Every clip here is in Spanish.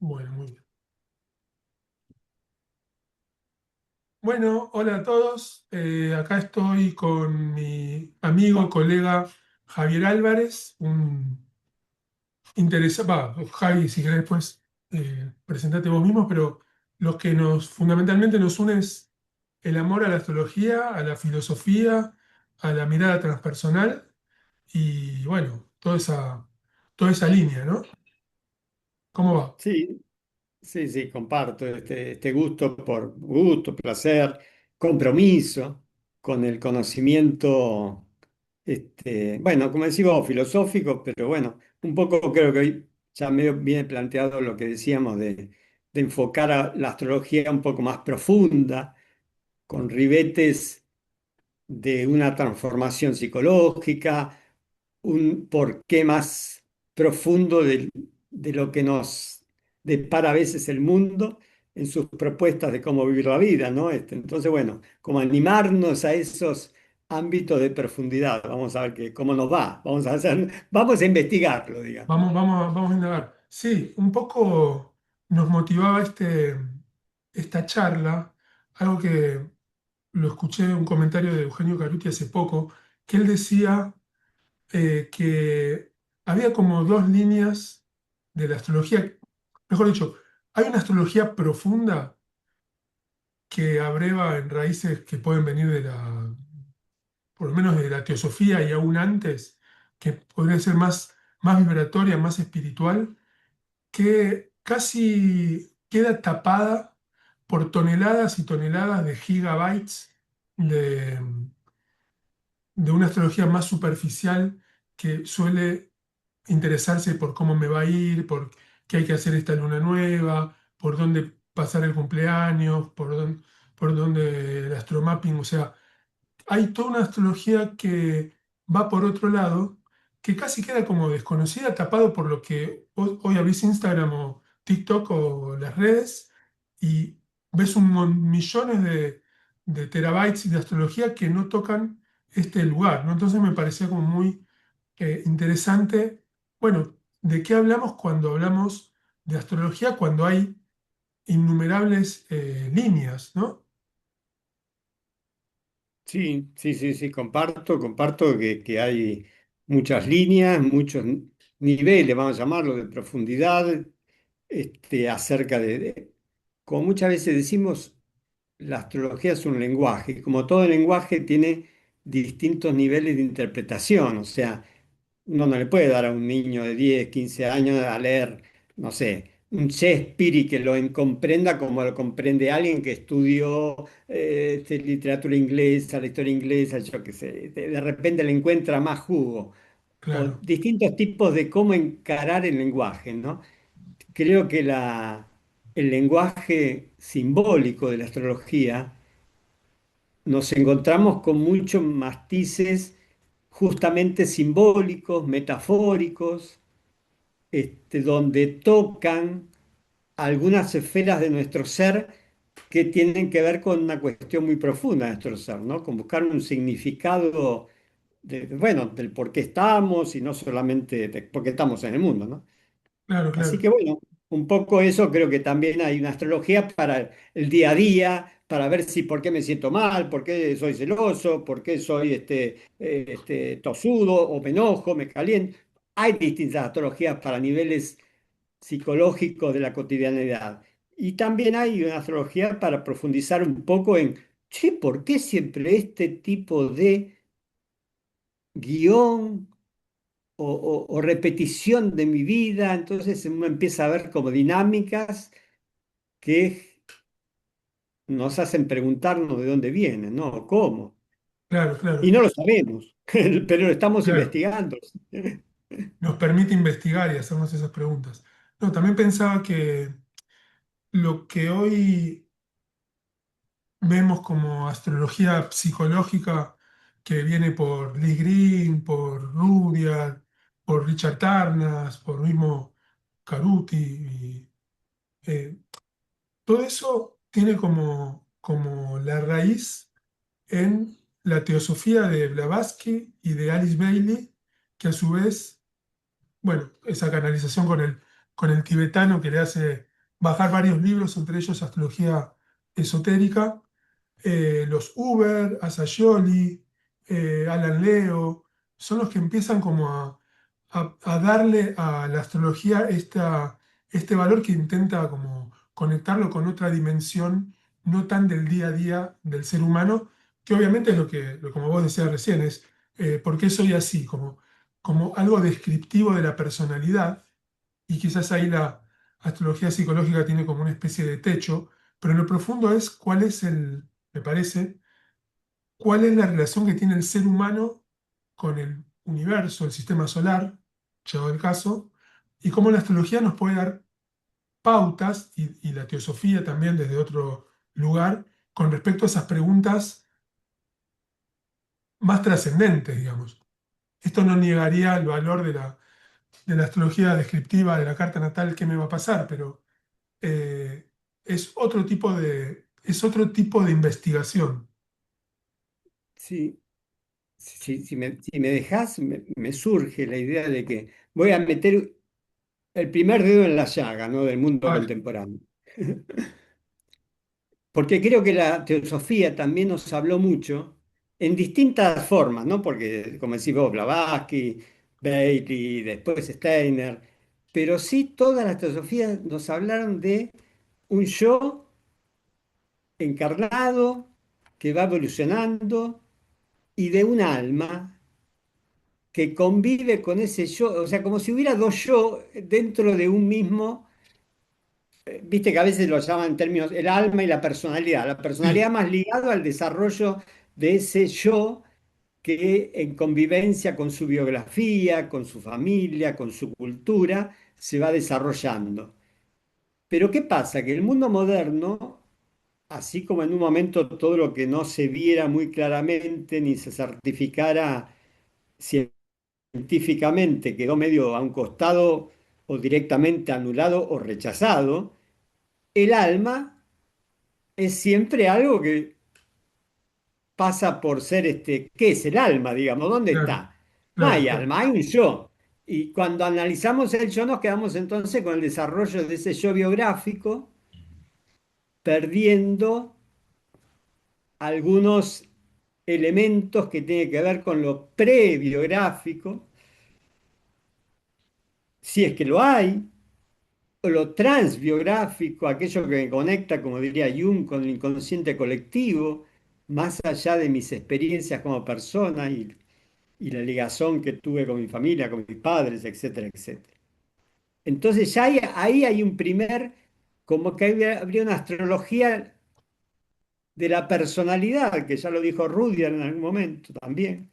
Bueno, muy bien. Bueno, hola a todos. Acá estoy con mi amigo, colega Javier Álvarez, un interesado, Javi, si querés después presentate vos mismo, pero lo que nos fundamentalmente nos une es el amor a la astrología, a la filosofía, a la mirada transpersonal y bueno, toda esa línea, ¿no? ¿Cómo va? Sí, sí, sí, comparto este gusto por gusto, placer, compromiso con el conocimiento, bueno, como decimos, filosófico, pero bueno, un poco creo que hoy ya medio viene planteado lo que decíamos de enfocar a la astrología un poco más profunda, con ribetes de una transformación psicológica, un porqué más profundo de lo que nos depara a veces el mundo en sus propuestas de cómo vivir la vida, ¿no? Entonces, bueno, como animarnos a esos ámbitos de profundidad. Vamos a ver cómo nos va. Vamos a investigarlo, digamos. Vamos a indagar. Sí, un poco nos motivaba esta charla, algo que lo escuché en un comentario de Eugenio Caruti hace poco, que él decía que había como dos líneas de la astrología. Mejor dicho, hay una astrología profunda que abreva en raíces que pueden venir por lo menos de la teosofía y aún antes, que podría ser más vibratoria, más espiritual que casi queda tapada por toneladas y toneladas de gigabytes de, de una astrología más superficial que suele interesarse por cómo me va a ir, por qué hay que hacer esta luna nueva, por dónde pasar el cumpleaños, por dónde el astromapping, o sea, hay toda una astrología que va por otro lado, que casi queda como desconocida, tapado por lo que hoy abrís Instagram o TikTok o las redes y ves millones de terabytes de astrología que no tocan este lugar, ¿no? Entonces me parecía como muy interesante, bueno, ¿de qué hablamos cuando hablamos de astrología? Cuando hay innumerables líneas, ¿no? Sí, sí, sí, sí, comparto que hay muchas líneas, muchos niveles, vamos a llamarlo, de profundidad, acerca como muchas veces decimos, la astrología es un lenguaje, y como todo lenguaje tiene distintos niveles de interpretación, o sea, uno no le puede dar a un niño de 10, 15 años a leer, no sé, un Shakespeare y que comprenda como lo comprende alguien que estudió literatura inglesa, la historia inglesa, yo qué sé, de repente le encuentra más jugo, o Claro, distintos tipos de cómo encarar el lenguaje, ¿no? Creo que el lenguaje simbólico de la astrología nos encontramos con muchos matices justamente simbólicos, metafóricos, donde tocan algunas esferas de nuestro ser que tienen que ver con una cuestión muy profunda de nuestro ser, ¿no? Con buscar un significado bueno, del por qué estamos y no solamente de por qué estamos en el mundo, ¿no? claro, Así claro, que bueno, un poco eso creo que también hay una astrología para el día a día, para ver si por qué me siento mal, por qué soy celoso, por qué soy tosudo o me enojo, me caliento. Hay distintas astrologías para niveles psicológicos de la cotidianidad. Y también hay una astrología para profundizar un poco en, che, ¿por qué siempre este tipo de guión o repetición de mi vida? Entonces uno empieza a ver como dinámicas que nos hacen preguntarnos de dónde vienen, ¿no? ¿Cómo? claro, Y claro, no lo sabemos, pero lo estamos claro. investigando. Nos permite investigar y hacernos esas preguntas. No, también pensaba que lo que hoy vemos como astrología psicológica, que viene por Lee Green, por Rudyard, por Richard Tarnas, por mismo Caruti, eh, todo eso tiene como la raíz en la teosofía de Blavatsky y de Alice Bailey, que a su vez bueno, esa canalización con el tibetano que le hace bajar varios libros, entre ellos Astrología Esotérica. Los Uber, Asayoli, Alan Leo, son los que empiezan como a darle a la astrología este valor que intenta como conectarlo con otra dimensión no tan del día a día del ser humano, que obviamente es como vos decías recién, es por qué soy así, como algo descriptivo de la personalidad, y quizás ahí la astrología psicológica tiene como una especie de techo, pero en lo profundo es cuál es me parece, cuál es la relación que tiene el ser humano con el universo, el sistema solar, llegado el caso, y cómo la astrología nos puede dar pautas, y la teosofía también desde otro lugar, con respecto a esas preguntas más trascendentes, digamos. Esto no negaría el valor de la astrología descriptiva de la carta natal, qué me va a pasar, pero eh, es otro tipo de investigación. Sí, si me dejas, me surge la idea de que voy a meter el primer dedo en la llaga, ¿no? Del mundo Vale, contemporáneo. Porque creo que la teosofía también nos habló mucho en distintas formas, ¿no? Porque, como decís vos, Blavatsky, Bailey, después Steiner, pero sí todas las teosofías nos hablaron de un yo encarnado que va evolucionando y de un alma que convive con ese yo, o sea, como si hubiera dos yo dentro de un mismo. Viste que a veces lo llaman en términos el alma y la sí, personalidad más ligado al desarrollo de ese yo que en convivencia con su biografía, con su familia, con su cultura, se va desarrollando. Pero ¿qué pasa? Que el mundo moderno, así como en un momento todo lo que no se viera muy claramente ni se certificara científicamente quedó medio a un costado o directamente anulado o rechazado, el alma es siempre algo que pasa por ser ¿qué es el alma, digamos? ¿Dónde claro, está? No claro, hay claro. alma, hay un yo. Y cuando analizamos el yo, nos quedamos entonces con el desarrollo de ese yo biográfico, perdiendo algunos elementos que tienen que ver con lo prebiográfico, si es que lo hay, o lo transbiográfico, aquello que me conecta, como diría Jung, con el inconsciente colectivo, más allá de mis experiencias como persona y la ligazón que tuve con mi familia, con mis padres, etcétera, etcétera. Entonces ya ahí hay un primer, como que habría una astrología de la personalidad, que ya lo dijo Rudyard en algún momento también,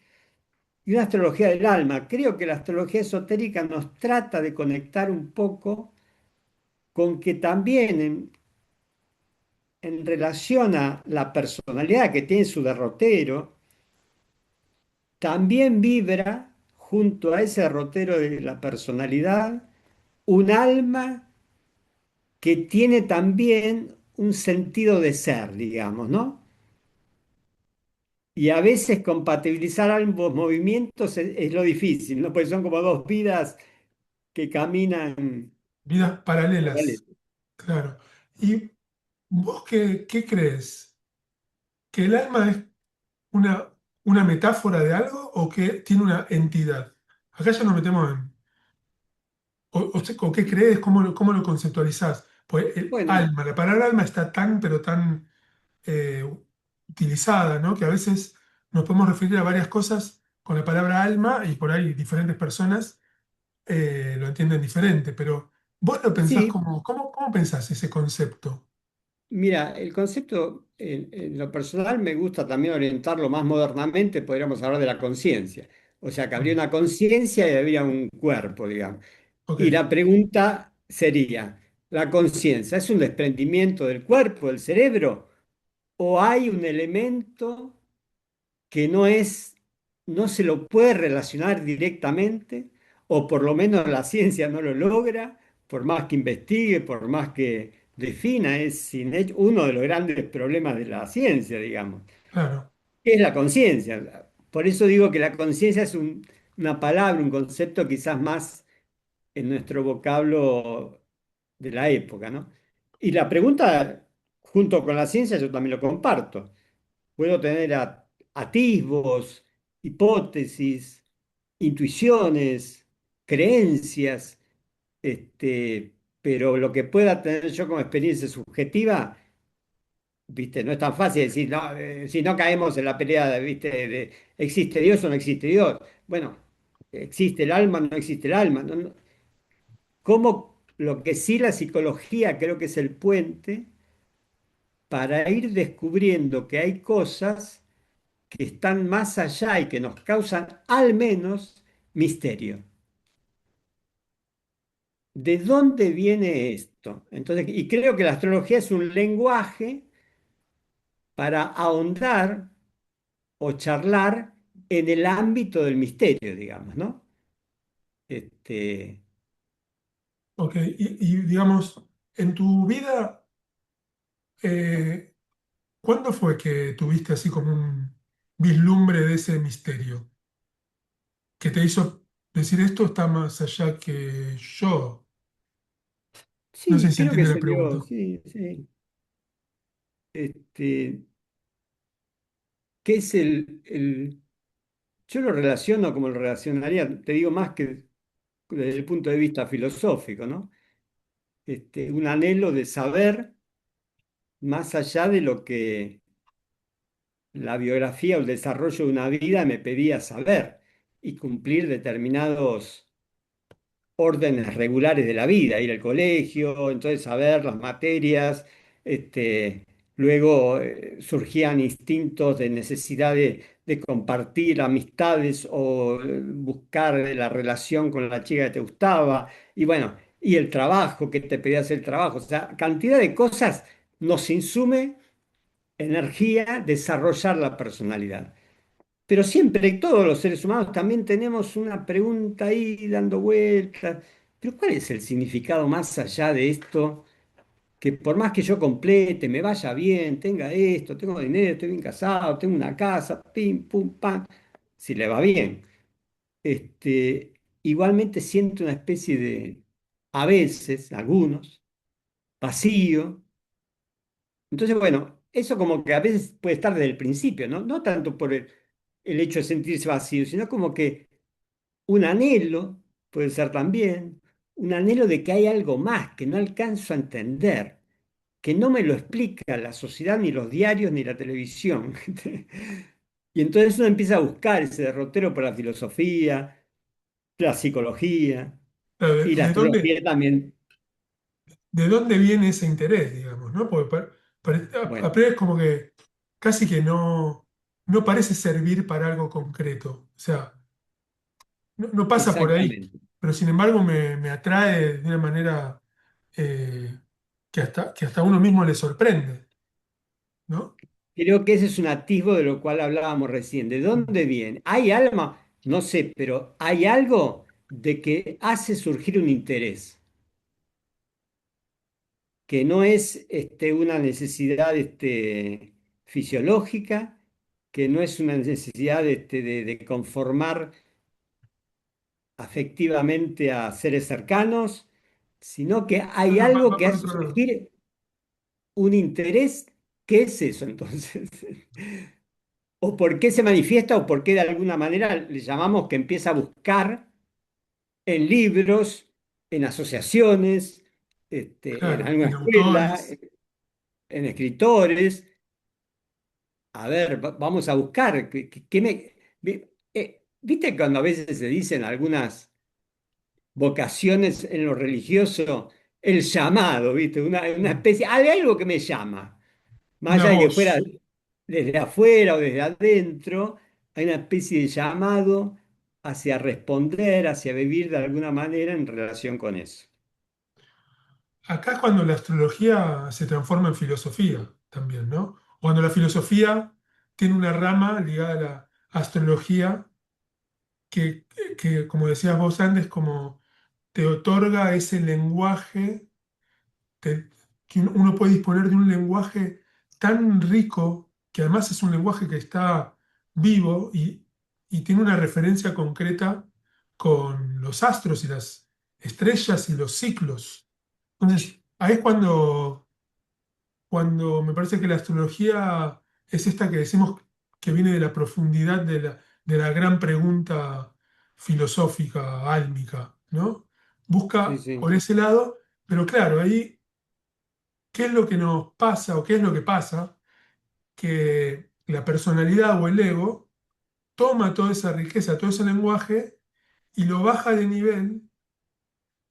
y una astrología del alma. Creo que la astrología esotérica nos trata de conectar un poco con que también en relación a la personalidad que tiene su derrotero, también vibra junto a ese derrotero de la personalidad un alma que tiene también un sentido de ser, digamos, ¿no? Y a veces compatibilizar ambos movimientos es lo difícil, ¿no? Porque son como dos vidas que caminan Vidas paralelas, paralelas. claro. ¿Y vos qué crees? ¿Que el alma es una, una metáfora de algo o que tiene una entidad? Acá ya nos metemos en. ¿O qué crees? ¿Cómo lo conceptualizás? Pues el Bueno, alma, la palabra alma está tan, pero tan eh, utilizada, ¿no? Que a veces nos podemos referir a varias cosas con la palabra alma y por ahí diferentes personas lo entienden diferente, pero vos lo pensás sí, ¿cómo pensás ese concepto? mira, el concepto en lo personal me gusta también orientarlo más modernamente, podríamos hablar de la conciencia. O sea, que habría Mm, una conciencia y habría un cuerpo, digamos. ok, Y la pregunta sería, ¿la conciencia es un desprendimiento del cuerpo, del cerebro? ¿O hay un elemento que no se lo puede relacionar directamente, o por lo menos la ciencia no lo logra, por más que investigue, por más que defina, es uno de los grandes problemas de la ciencia, digamos, claro. es la conciencia. Por eso digo que la conciencia es una palabra, un concepto quizás más en nuestro vocablo de la época, ¿no? y la pregunta, junto con la ciencia, yo también lo comparto. Puedo tener atisbos, hipótesis, intuiciones, creencias, pero lo que pueda tener yo como experiencia subjetiva, ¿viste? No es tan fácil decir, no, si no caemos en la pelea ¿viste? ¿Existe Dios o no existe Dios? Bueno, ¿existe el alma o no existe el alma? ¿Cómo lo que sí la psicología creo que es el puente para ir descubriendo que hay cosas que están más allá y que nos causan al menos misterio? ¿De dónde viene esto? Entonces, y creo que la astrología es un lenguaje para ahondar o charlar en el ámbito del misterio, digamos, ¿no? Este, Ok, y digamos, en tu vida, eh, ¿cuándo fue que tuviste así como un vislumbre de ese misterio que te hizo decir esto está más allá que yo? No sé sí, si creo que entiende la se dio, pregunta. sí, sí. Este, ¿Qué es yo lo relaciono como lo relacionaría, te digo más que desde el punto de vista filosófico, ¿no? Un anhelo de saber más allá de lo que la biografía o el desarrollo de una vida me pedía saber y cumplir determinados órdenes regulares de la vida, ir al colegio, entonces saber las materias, luego surgían instintos de necesidad de compartir amistades o buscar la relación con la chica que te gustaba, y bueno, y el trabajo, que te pedía hacer el trabajo, o sea, cantidad de cosas nos insume energía desarrollar la personalidad. Pero siempre, todos los seres humanos también tenemos una pregunta ahí dando vueltas. Pero ¿cuál es el significado más allá de esto? Que por más que yo complete, me vaya bien, tenga esto, tengo dinero, estoy bien casado, tengo una casa, pim, pum, pam, si le va bien. Igualmente siento una especie de, a veces, algunos, vacío. Entonces, bueno, eso como que a veces puede estar desde el principio, ¿no? No tanto por el hecho de sentirse vacío, sino como que un anhelo, puede ser también, un anhelo de que hay algo más que no alcanzo a entender, que no me lo explica la sociedad, ni los diarios, ni la televisión. Y entonces uno empieza a buscar ese derrotero por la filosofía, la psicología y la De dónde, astrología también. de dónde viene ese interés, digamos, ¿no? Porque Bueno, es como que casi que no parece servir para algo concreto. O sea, no pasa por ahí, exactamente. pero sin embargo me atrae de una manera eh, que hasta a uno mismo le sorprende, ¿no? Creo que ese es un atisbo de lo cual hablábamos recién. ¿De dónde viene? ¿Hay alma? No sé, pero hay algo de que hace surgir un interés, que no es una necesidad fisiológica, que no es una necesidad de conformar afectivamente a seres cercanos, sino que No, hay no, algo va que por hace otro lado. surgir un interés. ¿Qué es eso entonces? ¿O por qué se manifiesta o por qué de alguna manera le llamamos que empieza a buscar en libros, en asociaciones, en Claro, alguna en escuela, autores. en escritores? A ver, vamos a buscar. ¿Viste cuando a veces se dicen algunas vocaciones en lo religioso? El llamado, ¿viste? Una Mm. especie, hay algo que me llama. Más Una allá de que fuera voz. desde afuera o desde adentro, hay una especie de llamado hacia responder, hacia vivir de alguna manera en relación con eso. Acá es cuando la astrología se transforma en filosofía también, ¿no? Cuando la filosofía tiene una rama ligada a la astrología que, como decías vos antes, como te otorga ese lenguaje, te- que uno puede disponer de un lenguaje tan rico, que además es un lenguaje que está vivo y tiene una referencia concreta con los astros y las estrellas y los ciclos. Entonces, ahí es cuando cuando me parece que la astrología es esta que decimos que viene de la profundidad de la gran pregunta filosófica, álmica, ¿no? Sí, Busca sí. por ese lado, pero claro, ahí, ¿qué es lo que nos pasa o qué es lo que pasa? Que la personalidad o el ego toma toda esa riqueza, todo ese lenguaje y lo baja de nivel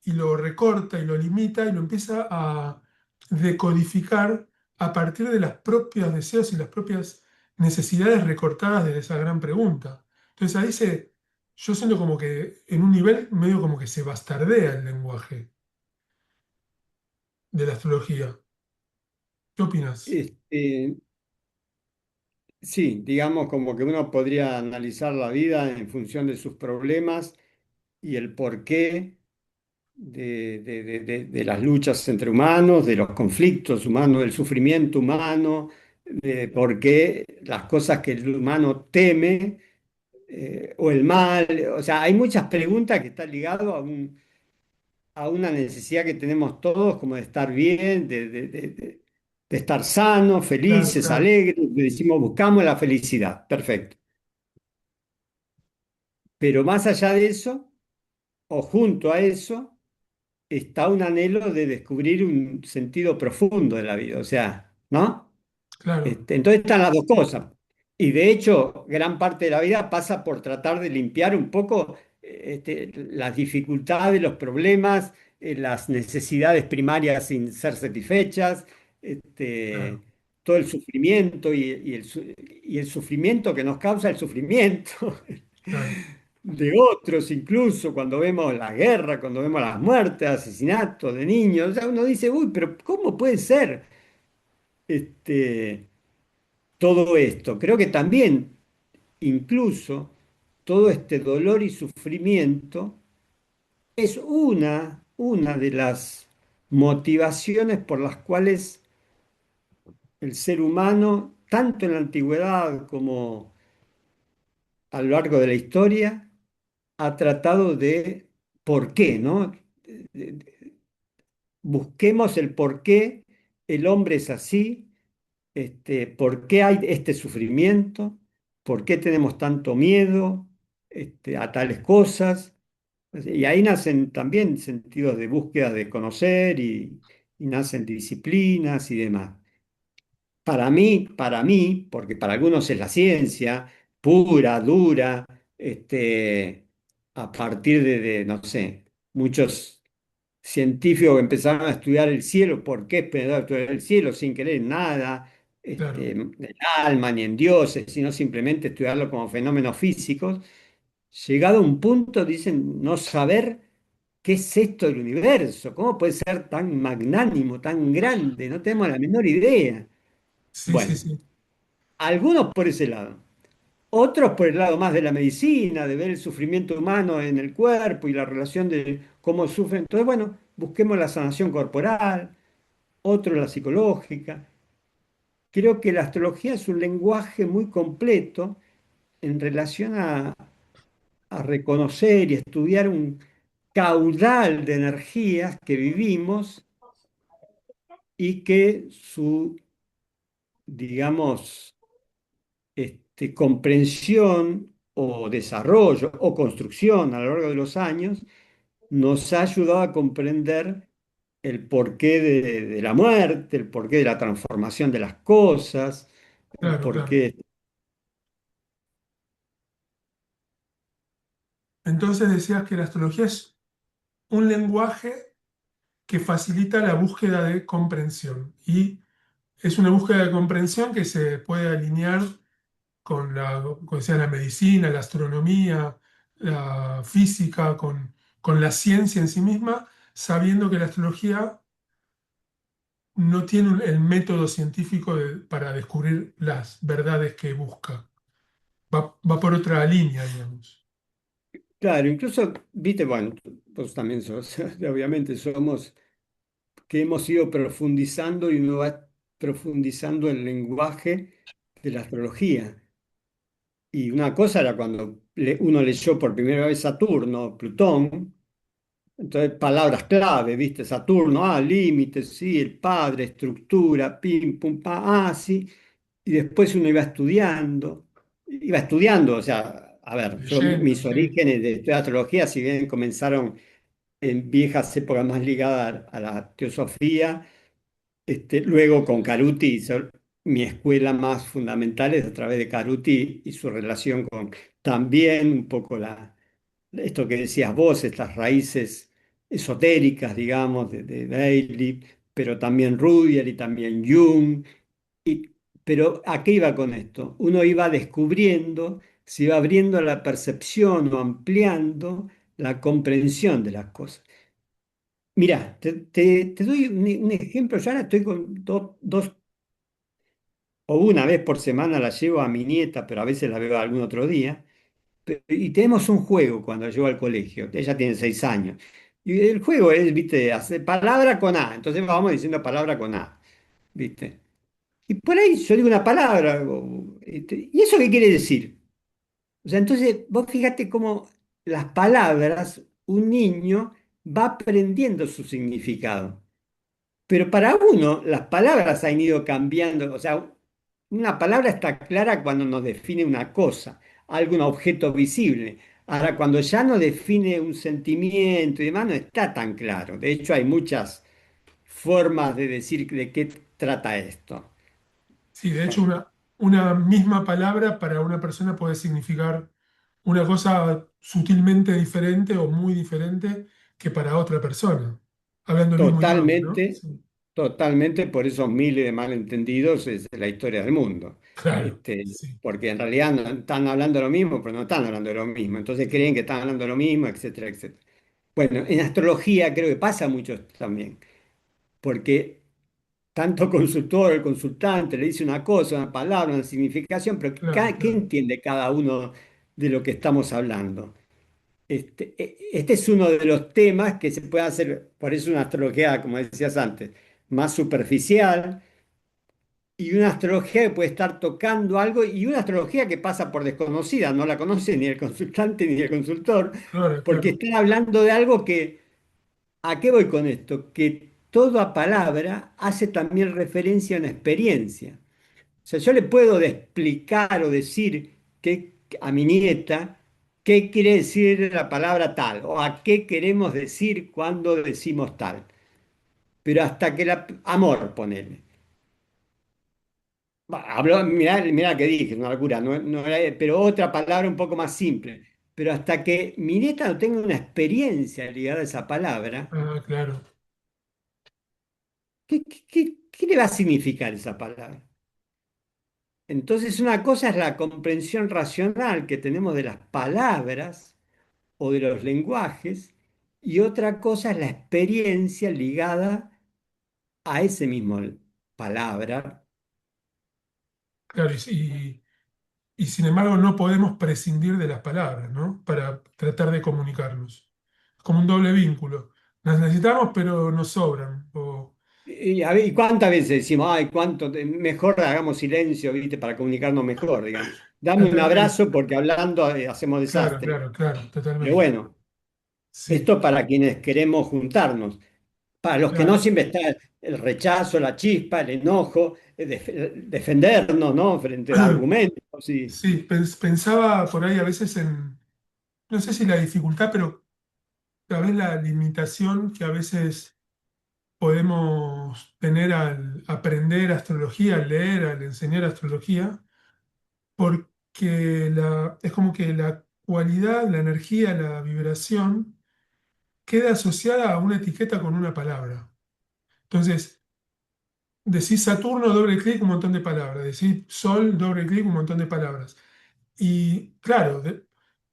y lo recorta y lo limita y lo empieza a decodificar a partir de los propios deseos y las propias necesidades recortadas de esa gran pregunta. Entonces yo siento como que en un nivel medio como que se bastardea el lenguaje de la astrología. ¿Qué opinas? Este, sí, digamos como que uno podría analizar la vida en función de sus problemas y el porqué de las luchas entre humanos, de los conflictos humanos, del sufrimiento humano, de por qué las cosas que el humano teme o el mal. O sea, hay muchas preguntas que están ligadas a una necesidad que tenemos todos, como de estar bien, de estar sanos, Claro, felices, claro, alegres. Decimos, buscamos la felicidad. Perfecto. Pero más allá de eso, o junto a eso, está un anhelo de descubrir un sentido profundo de la vida, o sea, ¿no? claro, Entonces están las dos cosas. Y de hecho, gran parte de la vida pasa por tratar de limpiar un poco las dificultades, los problemas, las necesidades primarias sin ser satisfechas, este, claro, todo el sufrimiento y el sufrimiento que nos causa el sufrimiento claro. de otros, incluso cuando vemos la guerra, cuando vemos las muertes, asesinatos de niños, o sea, uno dice, uy, pero ¿cómo puede ser este, todo esto? Creo que también, incluso, todo este dolor y sufrimiento es una de las motivaciones por las cuales el ser humano, tanto en la antigüedad como a lo largo de la historia, ha tratado de por qué, ¿no? Busquemos el por qué el hombre es así, por qué hay este sufrimiento, por qué tenemos tanto miedo, a tales cosas. Y ahí nacen también sentidos de búsqueda de conocer y nacen disciplinas y demás. Para mí, porque para algunos es la ciencia pura, dura, a partir no sé, muchos científicos que empezaron a estudiar el cielo, ¿por qué empezaron a estudiar el cielo sin creer en nada, Claro. en el alma ni en dioses, sino simplemente estudiarlo como fenómenos físicos? Llegado a un punto, dicen, no saber qué es esto del universo, cómo puede ser tan magnánimo, tan grande, no tenemos la menor idea. Sí, sí, Bueno, sí, algunos por ese lado. Otros por el lado más de la medicina, de ver el sufrimiento humano en el cuerpo y la relación de cómo sufren. Entonces, bueno, busquemos la sanación corporal, otro la psicológica. Creo que la astrología es un lenguaje muy completo en relación a reconocer y estudiar un caudal de energías que vivimos y que su, digamos, comprensión o desarrollo o construcción a lo largo de los años nos ha ayudado a comprender el porqué de la muerte, el porqué de la transformación de las cosas, el claro, claro. porqué. Entonces decías que la astrología es un lenguaje que facilita la búsqueda de comprensión y es una búsqueda de comprensión que se puede alinear con como decía, la medicina, la astronomía, la física, con la ciencia en sí misma, sabiendo que la astrología no tiene el método científico para descubrir las verdades que busca. Va por otra línea, digamos. Claro, incluso, viste, bueno, vos también sos, obviamente somos que hemos ido profundizando y uno va profundizando el lenguaje de la astrología. Y una cosa era cuando uno leyó por primera vez Saturno, Plutón, Entonces, palabras clave, ¿viste? Saturno, límites, sí, el padre, estructura, pim, pum, pa, sí. Y después uno iba estudiando, o sea, a ver, yo leyendo, mis sí, orígenes de estudiar astrología, si bien comenzaron en viejas épocas más ligadas a la teosofía, luego con Caruti hizo mi escuela más fundamental es a través de Caruti y su relación con también un poco esto que decías vos, estas raíces esotéricas, digamos, de Bailey, pero también Rudyard y también Jung. Y- pero ¿a qué iba con esto? Uno iba descubriendo, se iba abriendo la percepción o ampliando la comprensión de las cosas. Mira, te doy un ejemplo. Yo ahora estoy con dos o una vez por semana la llevo a mi nieta, pero a veces la veo algún otro día. Y tenemos un juego cuando llego al colegio. Ella tiene 6 años. Y el juego es, viste, hacer palabra con A. Entonces vamos diciendo palabra con A, viste. Y por ahí yo digo una palabra. ¿Y eso qué quiere decir? O sea, entonces vos fíjate cómo las palabras, un niño va aprendiendo su significado. Pero para uno, las palabras han ido cambiando. O sea, una palabra está clara cuando nos define una cosa, algún objeto visible. Ahora, cuando ya no define un sentimiento y demás, no está tan claro. De hecho, hay muchas formas de decir de qué trata esto. sí, de hecho una misma palabra para una persona puede significar una cosa sutilmente diferente o muy diferente que para otra persona, hablando el mismo idioma, ¿no? Totalmente, Sí, totalmente por esos miles de malentendidos es la historia del mundo. claro, sí, Porque en realidad no están hablando de lo mismo, pero no están hablando de lo mismo. Entonces creen que están hablando de lo mismo, etcétera, etcétera. Bueno, en astrología creo que pasa mucho esto también, porque tanto consultor, el consultante le dice una cosa, una palabra, una significación, pero claro, ¿qué claro. entiende cada uno de lo que estamos hablando? Este es uno de los temas que se puede hacer, por eso una astrología, como decías antes, más superficial y una astrología que puede estar tocando algo y una astrología que pasa por desconocida, no la conoce ni el consultante ni el consultor, Claro, porque claro, están hablando de algo que, ¿a qué voy con esto? Que toda palabra hace también referencia a una experiencia. O sea, yo le puedo explicar o decir a mi nieta qué quiere decir la palabra tal o a qué queremos decir cuando decimos tal. Pero hasta que amor, ponele. Habló, mirá que dije, es una locura, pero otra palabra un poco más simple. Pero hasta que mi nieta no tenga una experiencia ligada a esa palabra, ah, claro, ¿qué le va a significar esa palabra? Entonces, una cosa es la comprensión racional que tenemos de las palabras o de los lenguajes, y otra cosa es la experiencia ligada a ese mismo palabra. claro, y sin embargo no podemos prescindir de las palabras, ¿no? Para tratar de comunicarnos. Es como un doble vínculo. Las necesitamos, pero nos sobran. Y cuántas veces decimos, ay, mejor hagamos silencio, ¿viste? Para comunicarnos mejor, digamos. Dame un Totalmente. abrazo porque hablando hacemos Claro, desastre. claro, claro, Pero totalmente. bueno, Sí, esto para quienes queremos juntarnos. Para los que no claro. siempre está el rechazo, la chispa, el enojo, defendernos, ¿no? Frente a argumentos. Sí, pensaba por ahí a veces en, no sé si la dificultad, pero tal vez la limitación que a veces podemos tener al aprender astrología, al leer, al enseñar astrología, porque es como que la cualidad, la energía, la vibración queda asociada a una etiqueta con una palabra. Entonces, decís Saturno, doble clic, un montón de palabras. Decís Sol, doble clic, un montón de palabras. Y claro,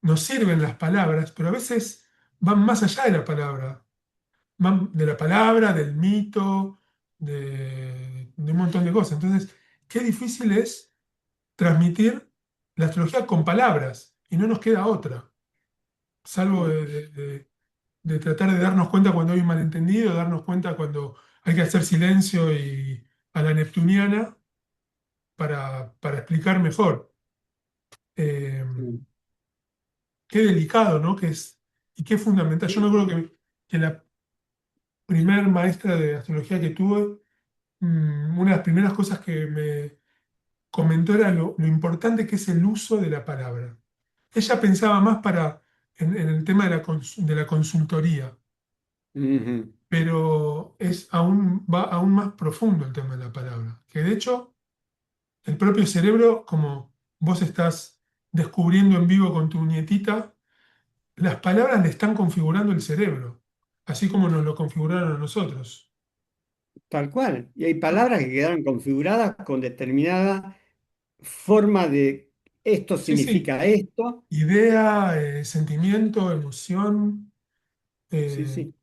nos sirven las palabras, pero a veces van más allá de la palabra. Van de la palabra, del mito, de un montón de cosas. Entonces, qué difícil es transmitir la astrología con palabras y no nos queda otra, salvo de tratar de darnos cuenta cuando hay un malentendido, darnos cuenta cuando hay que hacer silencio y a la neptuniana para explicar mejor. Eh, qué delicado, ¿no? Que es, y qué fundamental. Yo no creo que que la primer maestra de astrología que tuve, una de las primeras cosas que me comentó era lo importante que es el uso de la palabra. Ella pensaba más en el tema de de la consultoría, Ujú. pero va aún más profundo el tema de la palabra. Que de hecho, el propio cerebro, como vos estás descubriendo en vivo con tu nietita, las palabras le están configurando el cerebro, así como nos lo configuraron a nosotros. Tal cual. Y hay palabras que quedaron configuradas con determinada forma de esto Sí, sí. significa esto. Idea, sentimiento, emoción. Sí, eh, sí.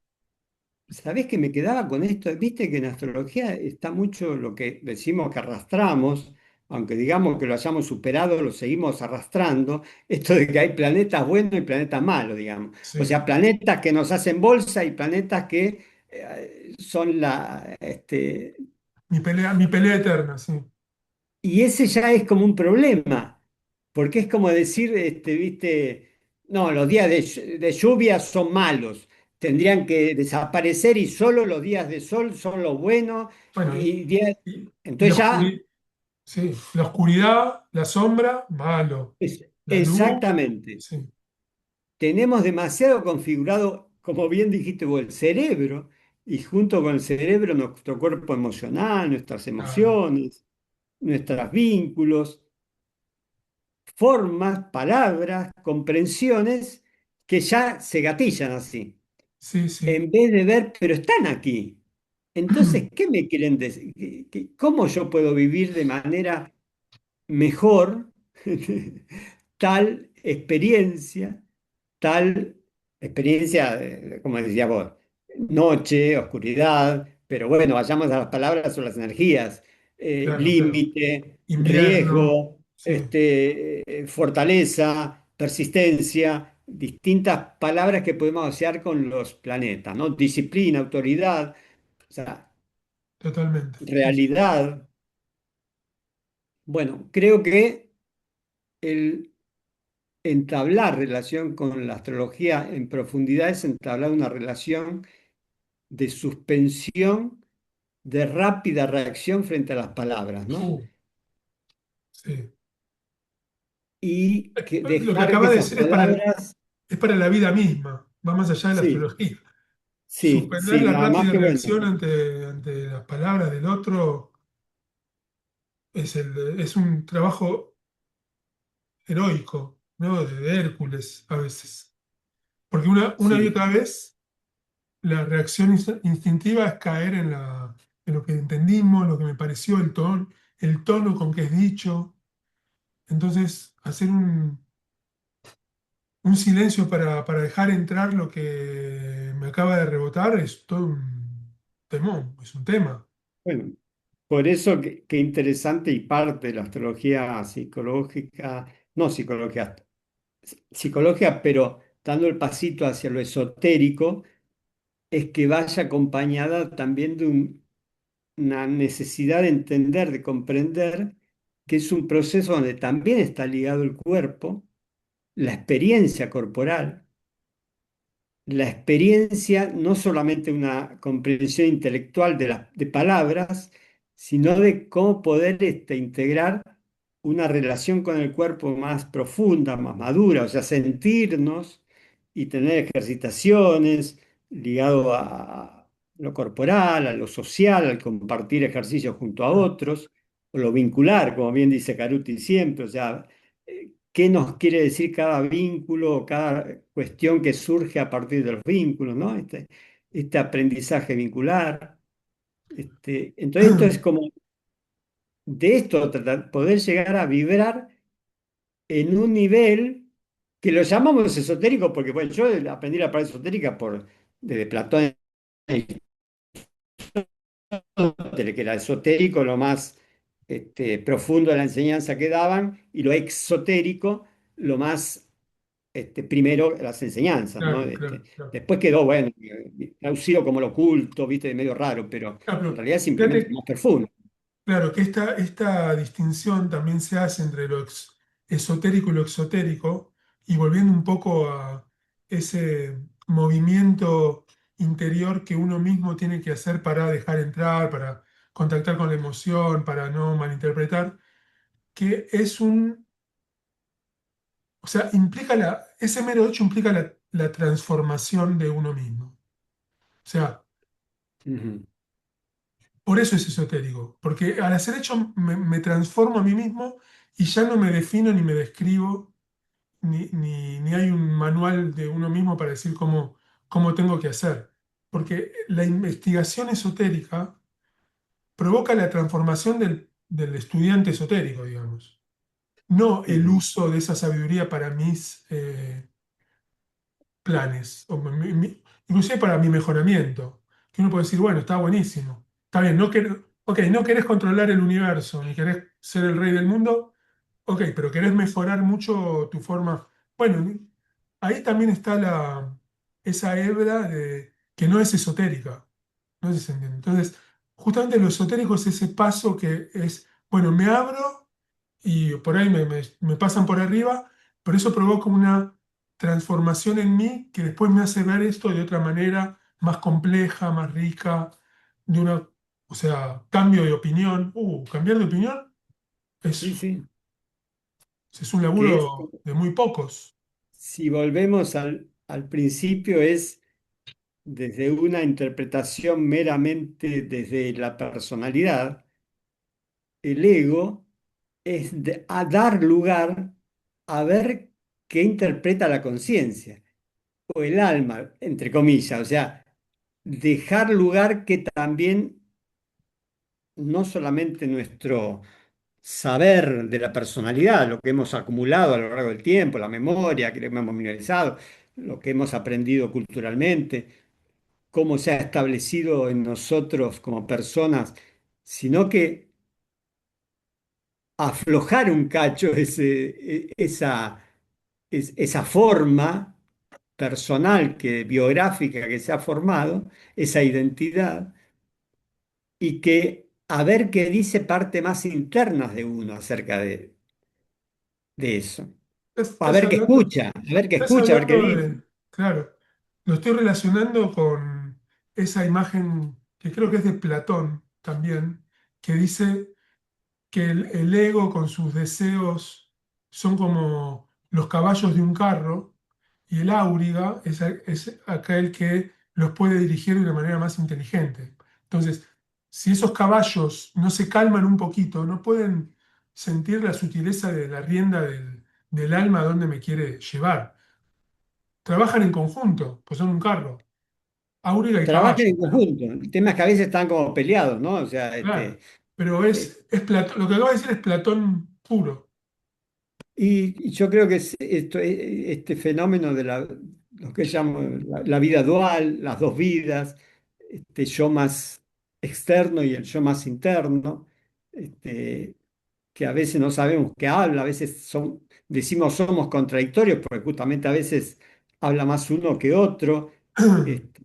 ¿Sabés que me quedaba con esto? Viste que en astrología está mucho lo que decimos que arrastramos, aunque digamos que lo hayamos superado, lo seguimos arrastrando, esto de que hay planetas buenos y planetas malos, digamos. O sí. sea, planetas que nos hacen bolsa y planetas que son Mi pelea eterna, sí. y ese ya es como un problema, porque es como decir, viste, no, los días de lluvia son malos, tendrían que desaparecer y solo los días de sol son los buenos. Bueno, Y días- y entonces ya, sí, la oscuridad, la sombra, malo. La luz, exactamente, sí, tenemos demasiado configurado, como bien dijiste vos, el cerebro, y junto con el cerebro nuestro cuerpo emocional, nuestras claro. emociones, nuestros vínculos, formas, palabras, comprensiones que ya se gatillan así, Sí, sí. en vez de ver, pero están aquí. Entonces, ¿qué me quieren decir? ¿Cómo yo puedo vivir de manera mejor tal experiencia, tal experiencia, como decía vos, noche, oscuridad, pero bueno, vayamos a las palabras o las energías, Claro, claro. límite, Invierno, riesgo, sí, fortaleza, persistencia, distintas palabras que podemos asociar con los planetas, ¿no? Disciplina, autoridad, o sea, totalmente. Sí, sí. realidad. Bueno, creo que el entablar relación con la astrología en profundidad es entablar una relación de suspensión, de rápida reacción frente a las palabras, ¿no? Uh, sí. Y que Lo que dejar que acaba de esas decir palabras, es para la vida misma, va más allá de la sí, astrología. sí, Suspender sí, la además rápida que bueno, reacción ante las palabras del otro es un trabajo heroico, ¿no? De Hércules a veces. Porque una y sí, otra vez la reacción instintiva es caer en lo que entendimos, lo que me pareció, el tono con que es dicho. Entonces, hacer un silencio para dejar entrar lo que me acaba de rebotar es todo un temón, es un tema. bueno, por eso que interesante y parte de la astrología psicológica, no psicología, psicología, pero dando el pasito hacia lo esotérico, es que vaya acompañada también de una necesidad de entender, de comprender que es un proceso donde también está ligado el cuerpo, la experiencia corporal, la experiencia, no solamente una comprensión intelectual de palabras, sino de cómo poder integrar una relación con el cuerpo más profunda, más madura, o sea, sentirnos y tener ejercitaciones ligado a lo corporal, a lo social, al compartir ejercicios junto a Mm. otros, o lo vincular, como bien dice Caruti siempre, o sea, qué nos quiere decir cada vínculo o cada cuestión que surge a partir de los vínculos, ¿no? Este aprendizaje vincular. Entonces, esto es como de esto, poder llegar a vibrar en un nivel que lo llamamos esotérico, porque bueno, yo aprendí la palabra esotérica desde Platón y Aristóteles, que era esotérico, lo más profundo de la enseñanza que daban, y lo exotérico, lo más primero las enseñanzas, ¿no? Claro, claro, claro. Después quedó, bueno, traducido como lo oculto, viste, medio raro, pero Claro, en pero realidad es simplemente fíjate, más profundo. claro, que esta distinción también se hace entre lo esotérico y lo exotérico, y volviendo un poco a ese movimiento interior que uno mismo tiene que hacer para dejar entrar, para contactar con la emoción, para no malinterpretar, que es o sea, ese mero hecho implica la transformación de uno mismo. O sea, Ujú, por eso es esotérico, porque al hacer hecho me transformo a mí mismo y ya no me defino ni me describo, ni hay un manual de uno mismo para decir cómo tengo que hacer. Porque la investigación esotérica provoca la transformación del estudiante esotérico, digamos, no el ujú. uso de esa sabiduría para mis planes, inclusive para mi mejoramiento, que uno puede decir, bueno, está buenísimo, está bien, ok, no querés controlar el universo, ni querés ser el rey del mundo, ok, pero querés mejorar mucho tu forma. Bueno, ahí también está esa hebra que no es esotérica, no sé si se entiende. Entonces, justamente lo esotérico es ese paso que es, bueno, me abro y por ahí me pasan por arriba, pero eso provoca una transformación en mí que después me hace ver esto de otra manera, más compleja, más rica, o sea, cambio de opinión. Cambiar de opinión Sí, sí. es un Que es, laburo de muy pocos. si volvemos al principio, es desde una interpretación meramente desde la personalidad, el ego es a dar lugar a ver qué interpreta la conciencia o el alma, entre comillas, o sea, dejar lugar que también no solamente nuestro saber de la personalidad, lo que hemos acumulado a lo largo del tiempo, la memoria que hemos mineralizado, lo que hemos aprendido culturalmente, cómo se ha establecido en nosotros como personas, sino que aflojar un cacho esa forma personal, biográfica que se ha formado, esa identidad, y que a ver qué dice parte más internas de uno acerca de eso. A Estás ver qué hablando, escucha, a ver qué estás escucha, a ver qué hablando dice. de, claro, lo estoy relacionando con esa imagen que creo que es de Platón también, que dice que el ego con sus deseos son como los caballos de un carro y el áuriga es aquel que los puede dirigir de una manera más inteligente. Entonces, si esos caballos no se calman un poquito, no pueden sentir la sutileza de la rienda del alma a donde me quiere llevar. Trabajan en conjunto, pues son un carro, áuriga y Trabajan caballo, en conjunto. El tema es que a veces están como peleados, ¿no? O sea, claro. Pero eh, es Platón, lo que acabo de decir es Platón puro. y yo creo que este fenómeno de lo que llamo la vida dual, las dos vidas, este yo más externo y el yo más interno, este, que a veces no sabemos qué habla, a veces decimos somos contradictorios, porque justamente a veces habla más uno que otro,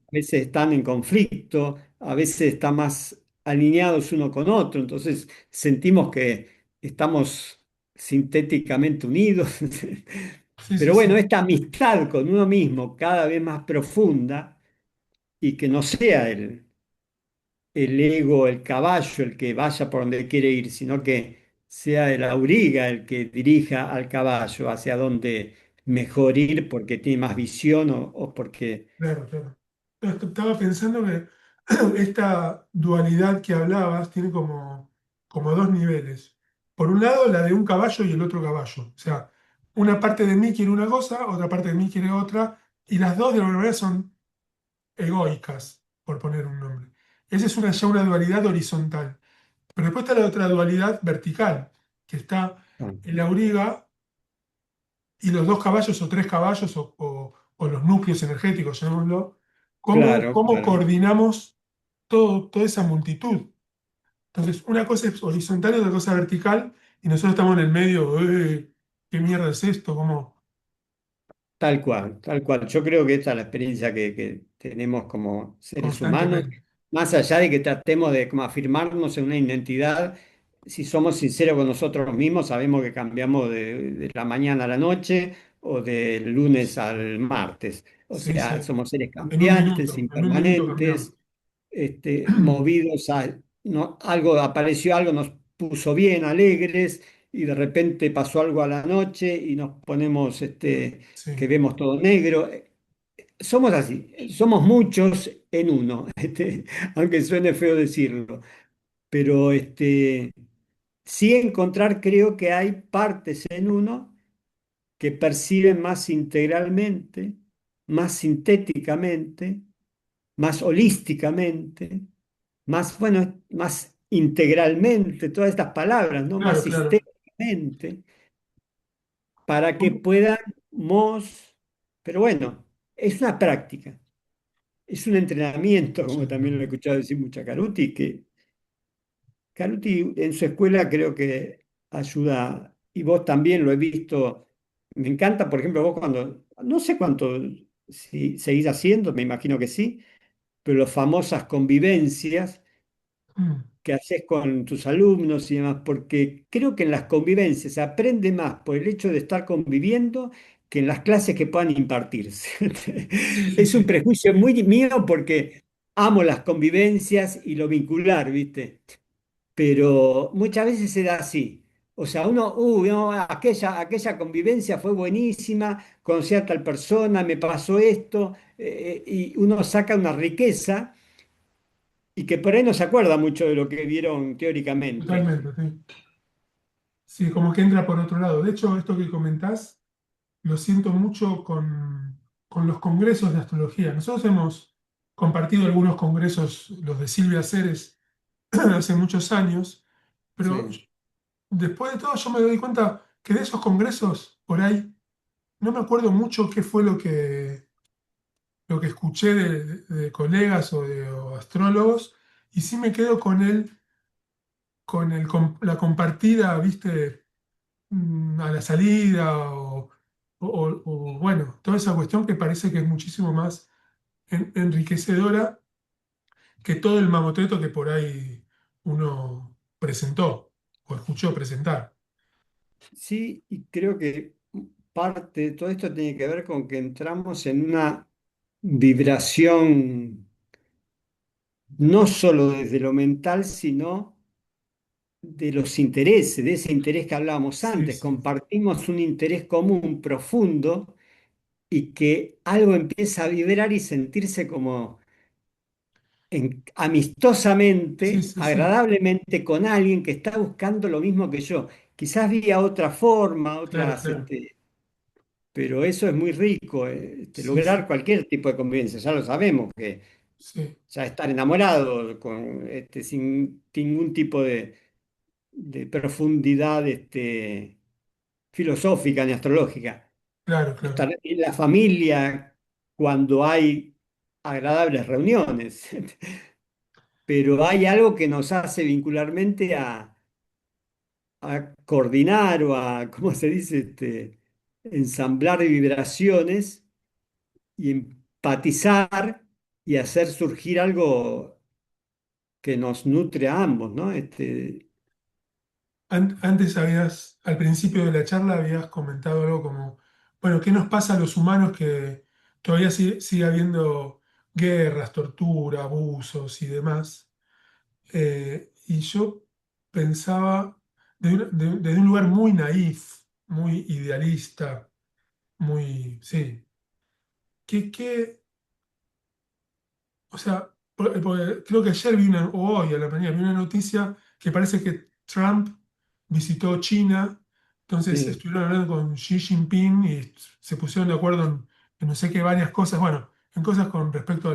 a veces están en conflicto, a veces están más alineados uno con otro, entonces sentimos que estamos sintéticamente unidos. Sí, sí, Pero bueno, sí. esta amistad con uno mismo cada vez más profunda y que no sea el ego, el caballo, el que vaya por donde quiere ir, sino que sea el auriga el que dirija al caballo hacia donde mejor ir porque tiene más visión o porque... Claro, claro. No, estaba pensando que esta dualidad que hablabas tiene como dos niveles. Por un lado, la de un caballo y el otro caballo. O sea, una parte de mí quiere una cosa, otra parte de mí quiere otra, y las dos de alguna manera son egoicas, por poner un nombre. Esa es ya una dualidad horizontal. Pero después está la otra dualidad vertical, que está Ah, el auriga y los dos caballos o tres caballos o los núcleos energéticos, llamémoslo, claro, cómo claro, coordinamos toda esa multitud. Entonces, una cosa es horizontal y otra cosa vertical, y nosotros estamos en el medio, ¿qué mierda es esto? ¿Cómo tal cual, tal cual. Yo creo que esta es la experiencia que tenemos como seres humanos, constantemente? más allá de que tratemos de como afirmarnos en una identidad. Si somos sinceros con nosotros mismos, sabemos que cambiamos de la mañana a la noche, o del lunes al martes. O Sí, sea, sí. somos seres cambiantes, En un minuto cambiamos. impermanentes, movidos a, no, algo apareció, algo nos puso bien, alegres, y de repente pasó algo a la noche y nos ponemos, que Sí, vemos todo negro. Somos así, somos muchos en uno, aunque suene feo decirlo, pero sí encontrar, creo que hay partes en uno que perciben más integralmente, más sintéticamente, más holísticamente, más, bueno, más integralmente, todas estas palabras, ¿no? Más claro, claro. sistémicamente, para que podamos, pero bueno, es una práctica, es un entrenamiento, Sí, como también lo he escuchado decir mucho a Caruti, que Caruti en su escuela creo que ayuda, y vos también lo he visto, me encanta, por ejemplo, vos cuando, no sé cuánto si seguís haciendo, me imagino que sí, pero las famosas convivencias mm, que haces con tus alumnos y demás, porque creo que en las convivencias se aprende más por el hecho de estar conviviendo que en las clases que puedan impartirse. sí, sí, Es un sí, prejuicio muy mío porque amo las convivencias y lo vincular, ¿viste? Pero muchas veces se da así. O sea, uno, no, aquella convivencia fue buenísima, conocí a tal persona, me pasó esto, y uno saca una riqueza y que por ahí no se acuerda mucho de lo que vieron teóricamente. totalmente, sí. Sí, como que entra por otro lado. De hecho, esto que comentás, lo siento mucho con los congresos de astrología. Nosotros hemos compartido algunos congresos, los de Silvia Ceres, hace muchos años, pero Sí, después de todo yo me doy cuenta que de esos congresos, por ahí, no me acuerdo mucho qué fue lo que escuché de colegas o astrólogos, y sí me quedo con la compartida, ¿viste? A la salida bueno, toda esa cuestión que parece que es muchísimo más enriquecedora que todo el mamotreto que por ahí uno presentó o escuchó presentar. sí, y creo que parte de todo esto tiene que ver con que entramos en una vibración no solo desde lo mental, sino de los intereses, de ese interés que hablábamos Sí, antes. sí, Compartimos un interés común profundo y que algo empieza a vibrar y sentirse como sí, amistosamente, sí, sí, agradablemente con alguien que está buscando lo mismo que yo. Quizás vía otra forma, claro, otras, claro, pero eso es muy rico, sí, lograr sí, cualquier tipo de convivencia. Ya lo sabemos que sí, ya estar enamorado sin ningún tipo de profundidad filosófica ni astrológica. claro, claro. Estar en la familia cuando hay agradables reuniones, pero hay algo que nos hace vincularmente a coordinar o a, ¿cómo se dice? Ensamblar vibraciones y empatizar y hacer surgir algo que nos nutre a ambos, ¿no? Antes al principio de la charla habías comentado algo como, bueno, ¿qué nos pasa a los humanos que todavía sigue habiendo guerras, tortura, abusos y demás? Y yo pensaba desde un lugar muy naif, muy idealista, muy, sí, que, o sea, porque creo que ayer o hoy a la mañana vi una noticia que parece que Trump visitó China, entonces Sí, estuvieron hablando con Xi Jinping y se pusieron de acuerdo en no sé qué varias cosas, bueno, en cosas con respecto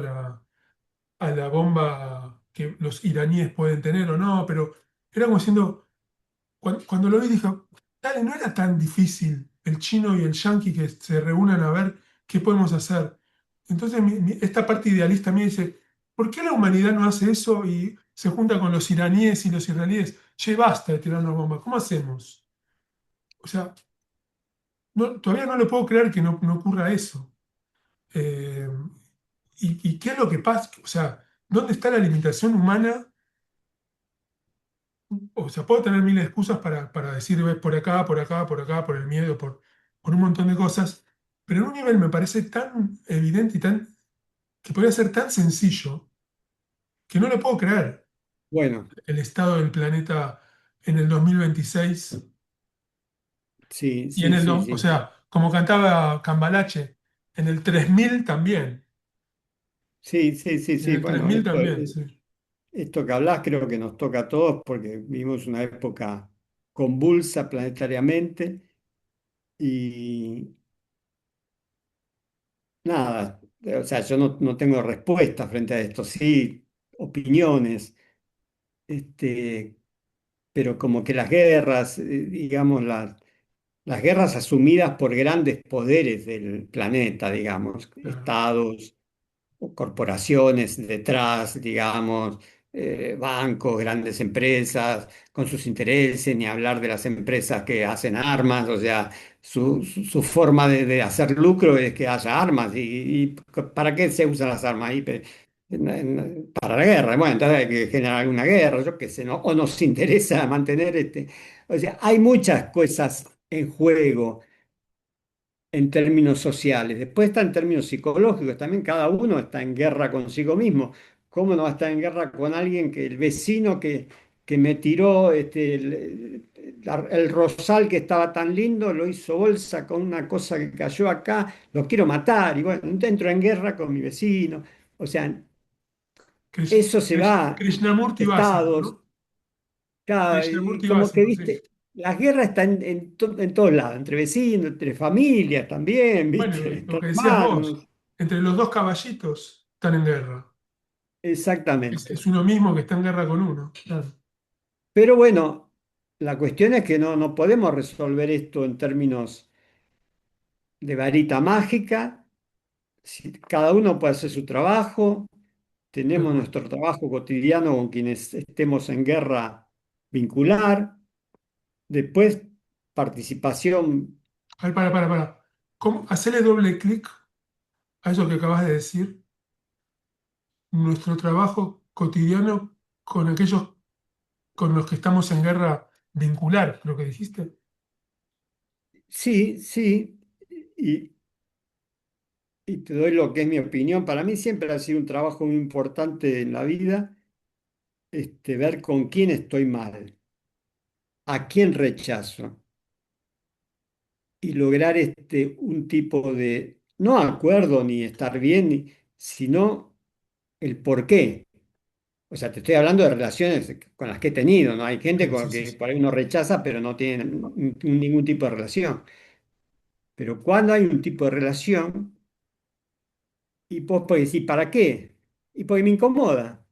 a la bomba que los iraníes pueden tener o no, pero era como diciendo, cuando lo vi dije, dale, no era tan difícil el chino y el yanqui que se reúnan a ver qué podemos hacer. Entonces esta parte idealista me dice, ¿por qué la humanidad no hace eso y se junta con los iraníes y los israelíes? Che, basta de tirarnos bombas, ¿cómo hacemos? O sea, todavía no lo puedo creer que no ocurra eso. Eh, y qué es lo que pasa? O sea, ¿dónde está la limitación humana? O sea, puedo tener mil excusas para decir, "Ve, por acá, por acá, por acá, por el miedo, por... por un montón de cosas, pero en un nivel me parece tan evidente y que podría ser tan sencillo que no lo puedo creer. Bueno, El estado del planeta en el 2026 sí, y en sí, el, sí, o sí. sea, como cantaba Cambalache, en el 3000 también, Sí, sí, sí, y en sí. el Bueno, 3000 también, sí, esto que hablas creo que nos toca a todos porque vivimos una época convulsa planetariamente y nada, o sea, yo no tengo respuesta frente a esto, sí, opiniones, este, pero como que las guerras, digamos, las guerras asumidas por grandes poderes del planeta, digamos, claro. estados o corporaciones detrás, digamos, bancos, grandes empresas con sus intereses, ni hablar de las empresas que hacen armas, o sea, su forma de hacer lucro es que haya armas. Y para qué se usan las armas? Para la guerra. Bueno, entonces hay que generar alguna guerra, yo qué sé, ¿no? O nos interesa mantener este. O sea, hay muchas cosas en juego en términos sociales. Después está en términos psicológicos, también cada uno está en guerra consigo mismo. ¿Cómo no va a estar en guerra con alguien que el vecino que me tiró el rosal que estaba tan lindo, lo hizo bolsa con una cosa que cayó acá, lo quiero matar y bueno, entro en guerra con mi vecino. O sea, eso se va, Krishnamurti básico, estados, ¿no? y Krishnamurti como que, básico, sí. viste, las guerras están en todos lados, entre vecinos, entre familias también, Bueno, viste, y lo entre que decías vos, hermanos, entre los dos caballitos están en guerra. Es exactamente. uno mismo que está en guerra con uno. Claro, Pero bueno, la cuestión es que no podemos resolver esto en términos de varita mágica. Si cada uno puede hacer su trabajo, tal tenemos cual. nuestro trabajo cotidiano con quienes estemos en guerra vincular, después participación. A ver, para. ¿Cómo? Hacele doble clic a eso que acabas de decir. Nuestro trabajo cotidiano con aquellos con los que estamos en guerra vincular, lo que dijiste. Sí, sí, y, y te doy lo que es mi opinión. Para mí siempre ha sido un trabajo muy importante en la vida, ver con quién estoy mal, a quién rechazo y lograr un tipo de, no acuerdo ni estar bien, sino el por qué. O sea, te estoy hablando de relaciones con las que he tenido, ¿no? Hay gente Sí, con sí, la sí, que sí. por ahí uno rechaza, pero no tiene ningún tipo de relación. Pero cuando hay un tipo de relación, y vos podés decir, ¿para qué? Y porque me incomoda.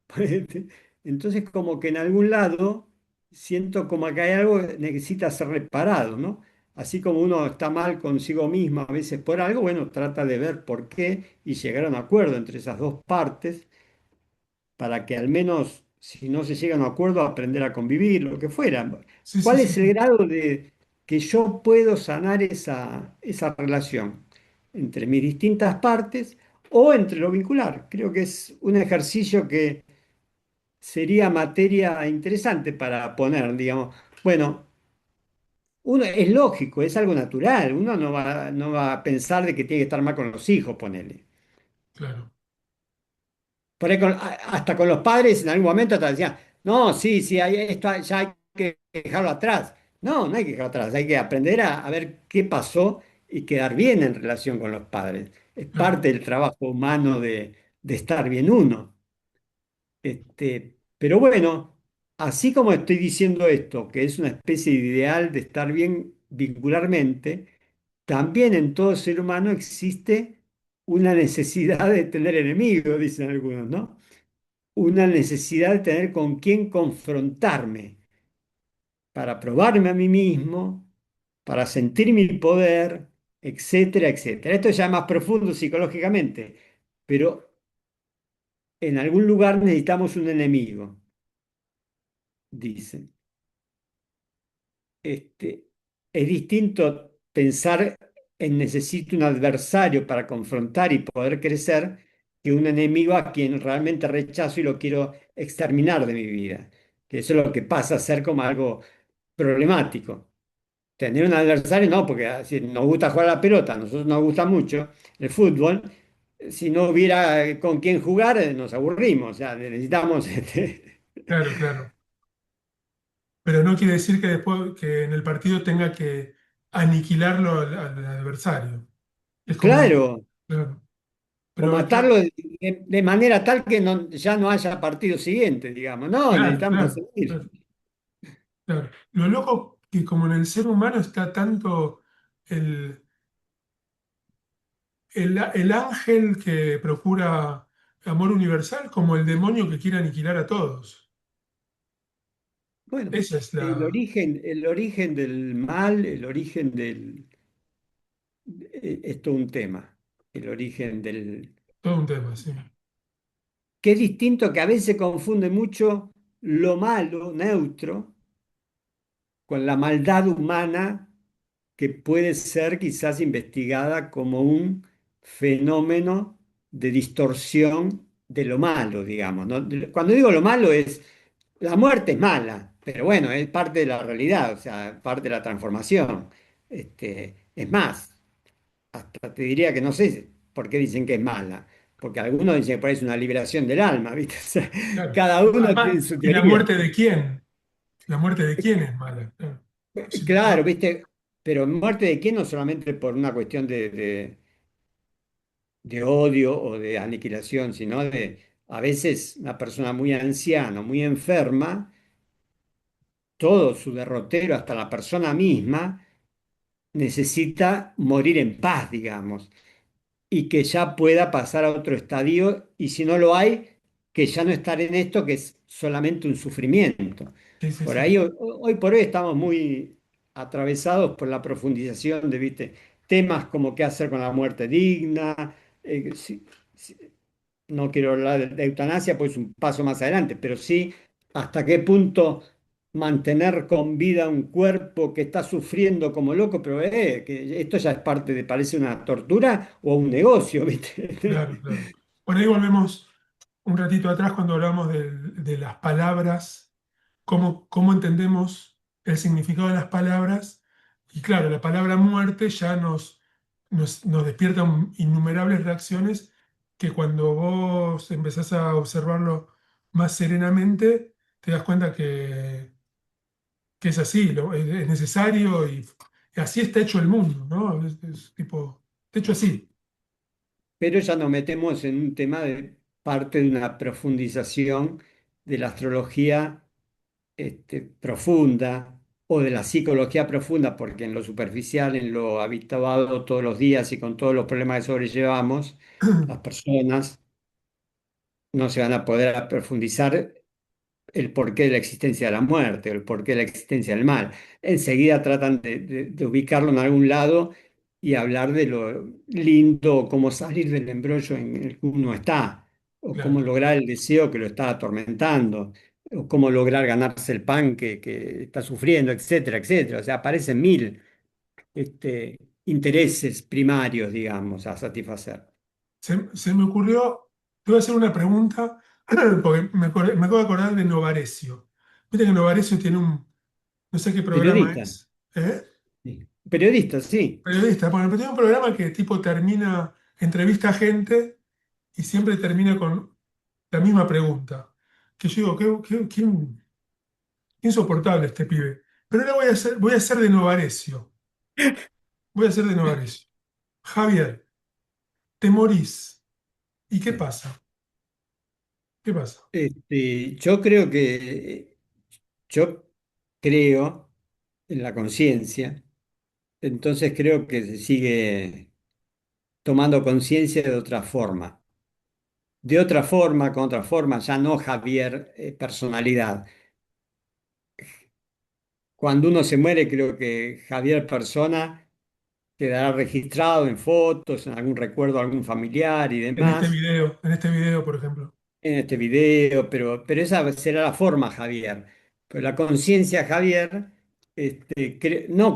Entonces, como que en algún lado siento como que hay algo que necesita ser reparado, ¿no? Así como uno está mal consigo mismo a veces por algo, bueno, trata de ver por qué y llegar a un acuerdo entre esas dos partes para que al menos, si no se llega a un acuerdo, aprender a convivir, lo que fuera. Sí, sí, ¿Cuál sí, es el sí. grado de que yo puedo sanar esa relación entre mis distintas partes o entre lo vincular? Creo que es un ejercicio que sería materia interesante para poner, digamos. Bueno, uno, es lógico, es algo natural. Uno no va a pensar de que tiene que estar mal con los hijos, ponele. Claro, Por ahí hasta con los padres en algún momento te decían, no, sí, sí, esto ya hay que dejarlo atrás. No hay que dejarlo atrás, hay que aprender a ver qué pasó y quedar bien en relación con los padres. Es claro. parte del trabajo humano de estar bien uno. Pero bueno, así como estoy diciendo esto, que es una especie de ideal de estar bien vincularmente, también en todo ser humano existe una necesidad de tener enemigos, dicen algunos, ¿no? Una necesidad de tener con quién confrontarme para probarme a mí mismo, para sentir mi poder, etcétera, etcétera. Esto ya es más profundo psicológicamente, pero en algún lugar necesitamos un enemigo, dicen. Es distinto pensar en necesito un adversario para confrontar y poder crecer que un enemigo a quien realmente rechazo y lo quiero exterminar de mi vida. Que eso es lo que pasa a ser como algo problemático. tener un adversario, no, porque si nos gusta jugar a la pelota, a nosotros nos gusta mucho el fútbol, si no hubiera con quién jugar, nos aburrimos, o sea, necesitamos Claro, claro. Pero no quiere decir que después que en el partido tenga que aniquilarlo al adversario. Es como, claro, claro. o Pero matarlo de manera tal que ya no haya partido siguiente, digamos, no, claro, necesitamos claro, seguir. claro, claro. Lo loco que como en el ser humano está tanto el, el ángel que procura amor universal como el demonio que quiere aniquilar a todos. Bueno, Esa es la, el origen del mal, el origen del, es todo un tema, el origen del, todo un tema, sí. que es distinto, que a veces confunde mucho lo malo, neutro, con la maldad humana que puede ser quizás investigada como un fenómeno de distorsión de lo malo, digamos, ¿no? Cuando digo lo malo es, la muerte es mala, pero bueno, es parte de la realidad, o sea, parte de la transformación. Es más, hasta te diría que no sé por qué dicen que es mala, porque algunos dicen que por ahí es una liberación del alma, ¿viste? O sea, Claro. cada uno tiene Además, su ¿y la teoría. muerte de quién? ¿La muerte de quién es mala? Claro. Sí, Claro, ¿viste? Pero muerte de quién no solamente por una cuestión de odio o de aniquilación, sino de a veces una persona muy anciana, muy enferma, todo su derrotero, hasta la persona misma, necesita morir en paz, digamos, y que ya pueda pasar a otro estadio, y si no lo hay, que ya no estar en esto, que es solamente un sufrimiento. sí, sí, Por sí. ahí, hoy por hoy estamos muy atravesados por la profundización de, ¿viste? Temas como qué hacer con la muerte digna. Si- no quiero hablar de eutanasia, pues es un paso más adelante, pero sí hasta qué punto mantener con vida un cuerpo que está sufriendo como loco, pero que esto ya es parte de, parece una tortura o un negocio, ¿viste? Claro, claro. Por ahí volvemos un ratito atrás cuando hablamos de las palabras, cómo entendemos el significado de las palabras. Y claro, la palabra muerte ya nos despierta innumerables reacciones que cuando vos empezás a observarlo más serenamente, te das cuenta que es así, es necesario y así está hecho el mundo, ¿no? Es tipo, está hecho así. Pero ya nos metemos en un tema de parte de una profundización de la astrología profunda o de la psicología profunda, porque en lo superficial, en lo habituado todos los días y con todos los problemas que sobrellevamos, las personas no se van a poder profundizar el porqué de la existencia de la muerte o el porqué de la existencia del mal. Enseguida tratan de ubicarlo en algún lado y hablar de lo lindo, cómo salir del embrollo en el que uno está, o cómo Claro. lograr el deseo que lo está atormentando, o cómo lograr ganarse el pan que está sufriendo, etcétera, etcétera. O sea, aparecen mil intereses primarios, digamos, a satisfacer. Se me ocurrió, te voy a hacer una pregunta, porque me acabo de acordar de Novarecio. Viste que Novarecio tiene no sé qué programa Periodista, es, ¿eh? sí. Periodista, sí. Periodista, bueno, pero tiene un programa que tipo termina, entrevista a gente y siempre termina con la misma pregunta. Que yo digo, qué insoportable este pibe. Pero ahora voy a hacer de Novarecio. Voy a hacer de Novarecio. Javier, te morís. ¿Y qué Sí. pasa? ¿Qué pasa? Yo creo que yo creo en la conciencia, entonces creo que se sigue tomando conciencia de otra forma, con otra forma, ya no Javier personalidad. Cuando uno se muere, creo que Javier persona quedará registrado en fotos, en algún recuerdo de algún familiar y demás. En este video, por ejemplo. En este video, pero esa será la forma, Javier. Pero la conciencia, Javier, no,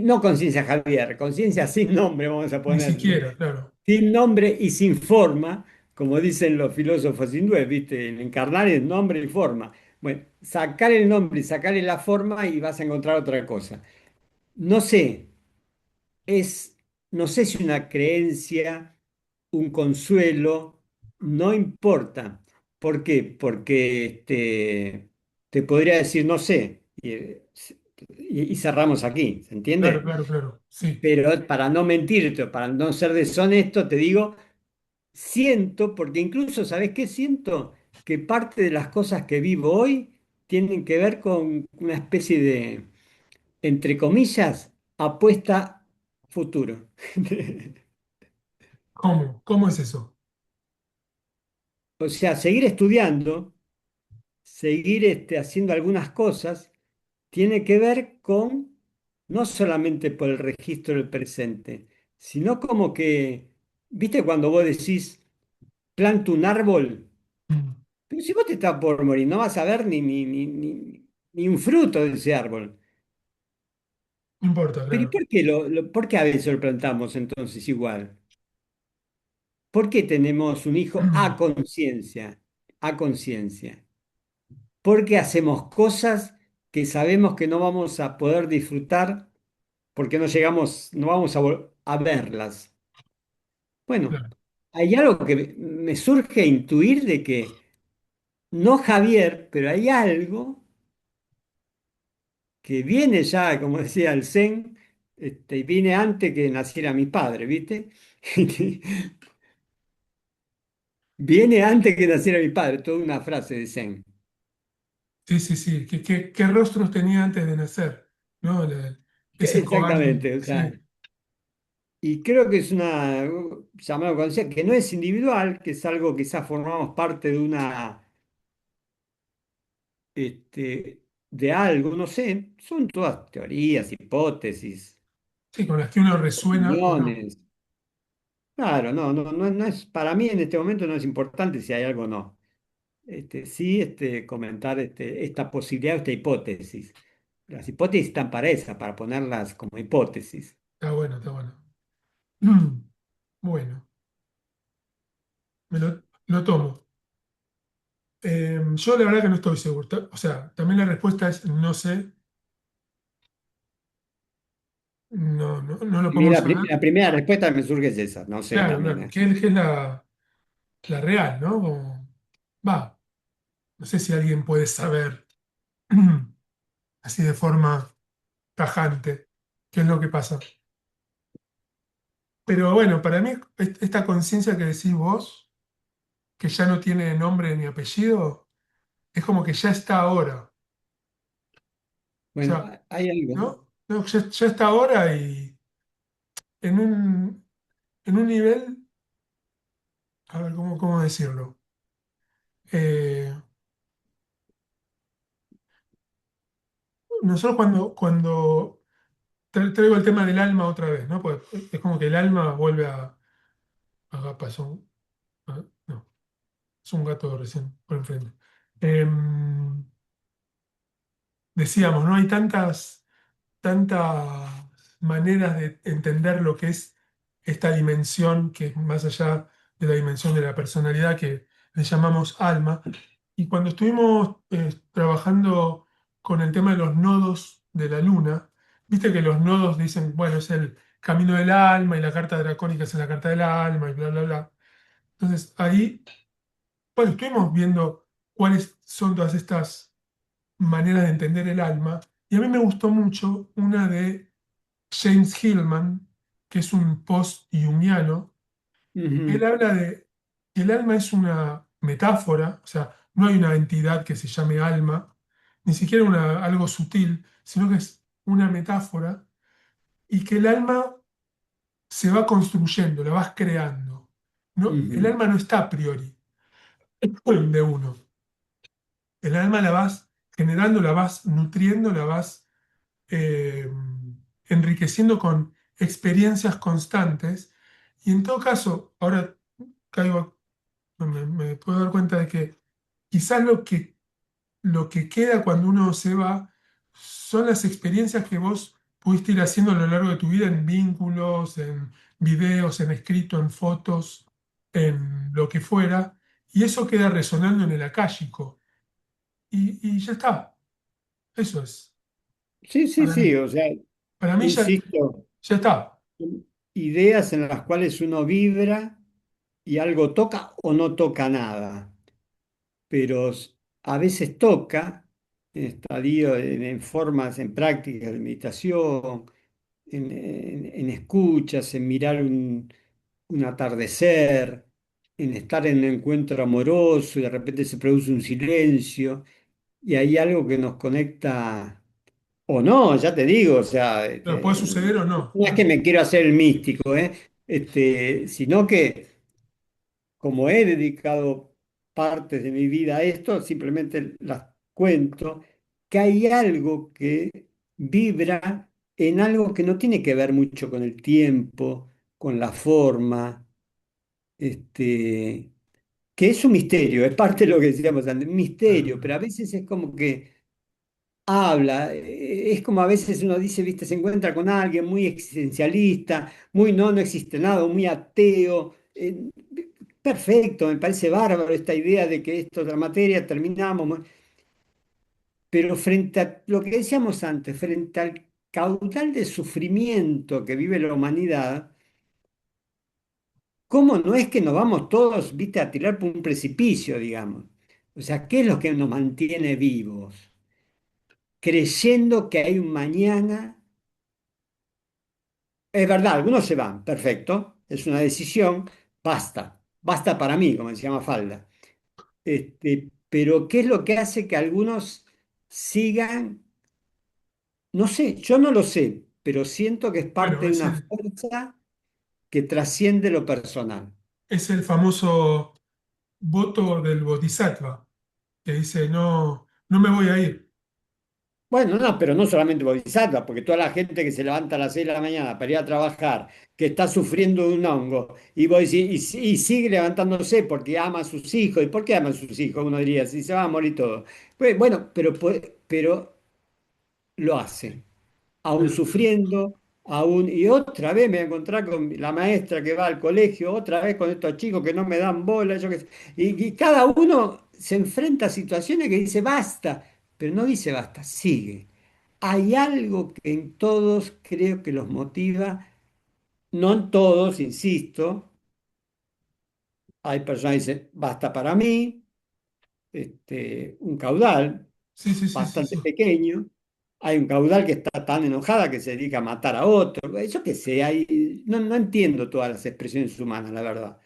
no conciencia, Javier, conciencia sin nombre, vamos a Ni ponerle, siquiera, claro. sin nombre y sin forma, como dicen los filósofos hindúes, ¿viste? El encarnar es nombre y forma. Bueno, sacar el nombre y sacarle la forma y vas a encontrar otra cosa. no sé, es, no sé si una creencia, un consuelo, no importa. ¿Por qué? Porque te podría decir, no sé, y cerramos aquí, ¿se Claro, entiende? claro, claro. Sí. Pero para no mentirte, para no ser deshonesto, te digo, siento, porque incluso, ¿sabes qué siento? Que parte de las cosas que vivo hoy tienen que ver con una especie de, entre comillas, apuesta futuro. ¿Cómo? ¿Cómo es eso? O sea, seguir estudiando, seguir haciendo algunas cosas, tiene que ver con no solamente por el registro del presente, sino como que, ¿viste cuando vos decís, planto un árbol? Mm, Pero si vos te estás por morir, no vas a ver ni un fruto de ese árbol. no importa, Pero ¿y claro. por qué, por qué a veces lo plantamos entonces igual? ¿Por qué tenemos un hijo a conciencia? A conciencia. Porque hacemos cosas que sabemos que no vamos a poder disfrutar porque no llegamos, no vamos a verlas. Bueno, Claro. hay algo que me surge intuir de que no Javier, pero hay algo que viene ya, como decía el Zen, y viene antes que naciera mi padre, ¿viste? Viene antes que naciera mi padre, toda una frase de Zen. Sí, sí, sí. ¿Qué rostros tenía antes de nacer? ¿No? Ese cobarde. Exactamente, o sea, Sí, y creo que es una llamada conciencia que no es individual, que es algo que quizás formamos parte de una, de algo, no sé, son todas teorías, hipótesis, sí, con las que uno resuena o no. opiniones. Claro, no es, para mí en este momento no es importante si hay algo o no. Sí, comentar esta posibilidad, esta hipótesis. Las hipótesis están para esa, para ponerlas como hipótesis. Está bueno, está bueno. Bueno, lo tomo. Yo la verdad que no estoy seguro. O sea, también la respuesta es no sé, no, no, no lo Y podemos la saber. primera respuesta que me surge es esa, no sé Claro, también, claro, ¿eh? que es la real, ¿no? Va, no sé si alguien puede saber así de forma tajante qué es lo que pasa. Pero bueno, para mí esta conciencia que decís vos, que ya no tiene nombre ni apellido, es como que ya está ahora. O Bueno, sea, hay algo. ¿no? No, ya está ahora y en un nivel, a ver, ¿cómo decirlo? Eh, nosotros cuando traigo el tema del alma otra vez, ¿no? Pues es como que el alma vuelve pasó, no, es un gato recién por enfrente. Em, Decíamos, ¿no? Hay tantas maneras de entender lo que es esta dimensión, que es más allá de la dimensión de la personalidad que le llamamos alma. Y cuando estuvimos trabajando con el tema de los nodos de la luna, viste que los nodos dicen, bueno, es el camino del alma y la carta dracónica es la carta del alma y bla, bla, bla. Entonces ahí, bueno, estuvimos viendo cuáles son todas estas maneras de entender el alma. Y a mí me gustó mucho una de James Hillman, que es un post-jungiano. Él Ujú, habla de que el alma es una metáfora, o sea, no hay una entidad que se llame alma, ni siquiera algo sutil, sino que es una metáfora y que el alma se va construyendo, la vas creando. ¿No? El ujú, alma no está a priori de uno. El alma la vas generando, la vas nutriendo, la vas eh, enriqueciendo con experiencias constantes. Y en todo caso, ahora caigo, me puedo dar cuenta de que quizás lo que queda cuando uno se va son las experiencias que vos pudiste ir haciendo a lo largo de tu vida en vínculos, en videos, en escrito, en fotos, en lo que fuera, y eso queda resonando en el akáshico. Y ya está, eso es sí, sí, para mí. sí, o sea. Para mí ya, insisto, ya está. ideas en las cuales uno vibra y algo toca o no toca nada, pero a veces toca en estadio, en formas, en prácticas de meditación, en escuchas, en mirar un atardecer, en estar en un encuentro amoroso y de repente se produce un silencio y hay algo que nos conecta o no, ya te digo, o sea, Pero puede suceder o no. no es que me quiero hacer el místico, sino que como he dedicado partes de mi vida a esto, simplemente las cuento, que hay algo que vibra en algo que no tiene que ver mucho con el tiempo, con la forma, este, que es un misterio, es parte de lo que decíamos antes, un misterio, pero a Claro. veces es como que habla, es como a veces uno dice, viste, se encuentra con alguien muy existencialista, muy no, no existe nada, muy ateo. Perfecto, me parece bárbaro esta idea de que esto es la materia, terminamos, pero frente a lo que decíamos antes, frente al caudal de sufrimiento que vive la humanidad, ¿cómo no es que nos vamos todos, viste, a tirar por un precipicio, digamos? O sea, ¿qué es lo que nos mantiene vivos? Creyendo que hay un mañana. Es verdad, algunos se van, perfecto, es una decisión, basta, basta para mí, como decía Mafalda. Pero ¿qué es lo que hace que algunos sigan? No sé, yo no lo sé, pero siento que es parte Bueno, de una fuerza que trasciende lo personal. es el famoso voto del Bodhisattva, que dice, no, no me voy a ir. Bueno, no, pero no solamente Bodhisattva, porque toda la gente que se levanta a las 6 de la mañana para ir a trabajar, que está sufriendo de un hongo, y sigue levantándose porque ama a sus hijos. ¿Y por qué ama a sus hijos? Uno diría, si se va a morir todo. Pues, bueno, pero lo hace, aún Pero, sufriendo, aún, y otra vez me voy a encontrar con la maestra que va al colegio, otra vez con estos chicos que no me dan bola, yo qué sé. Y cada uno se enfrenta a situaciones que dice basta, pero no dice basta, sigue. Hay algo que en todos creo que los motiva, no en todos, insisto, hay personas que dicen basta para mí, un caudal sí, sí, sí, sí, bastante sí. pequeño. Hay un caudal que está tan enojada que se dedica a matar a otro. Yo qué sé, no entiendo todas las expresiones humanas, la verdad.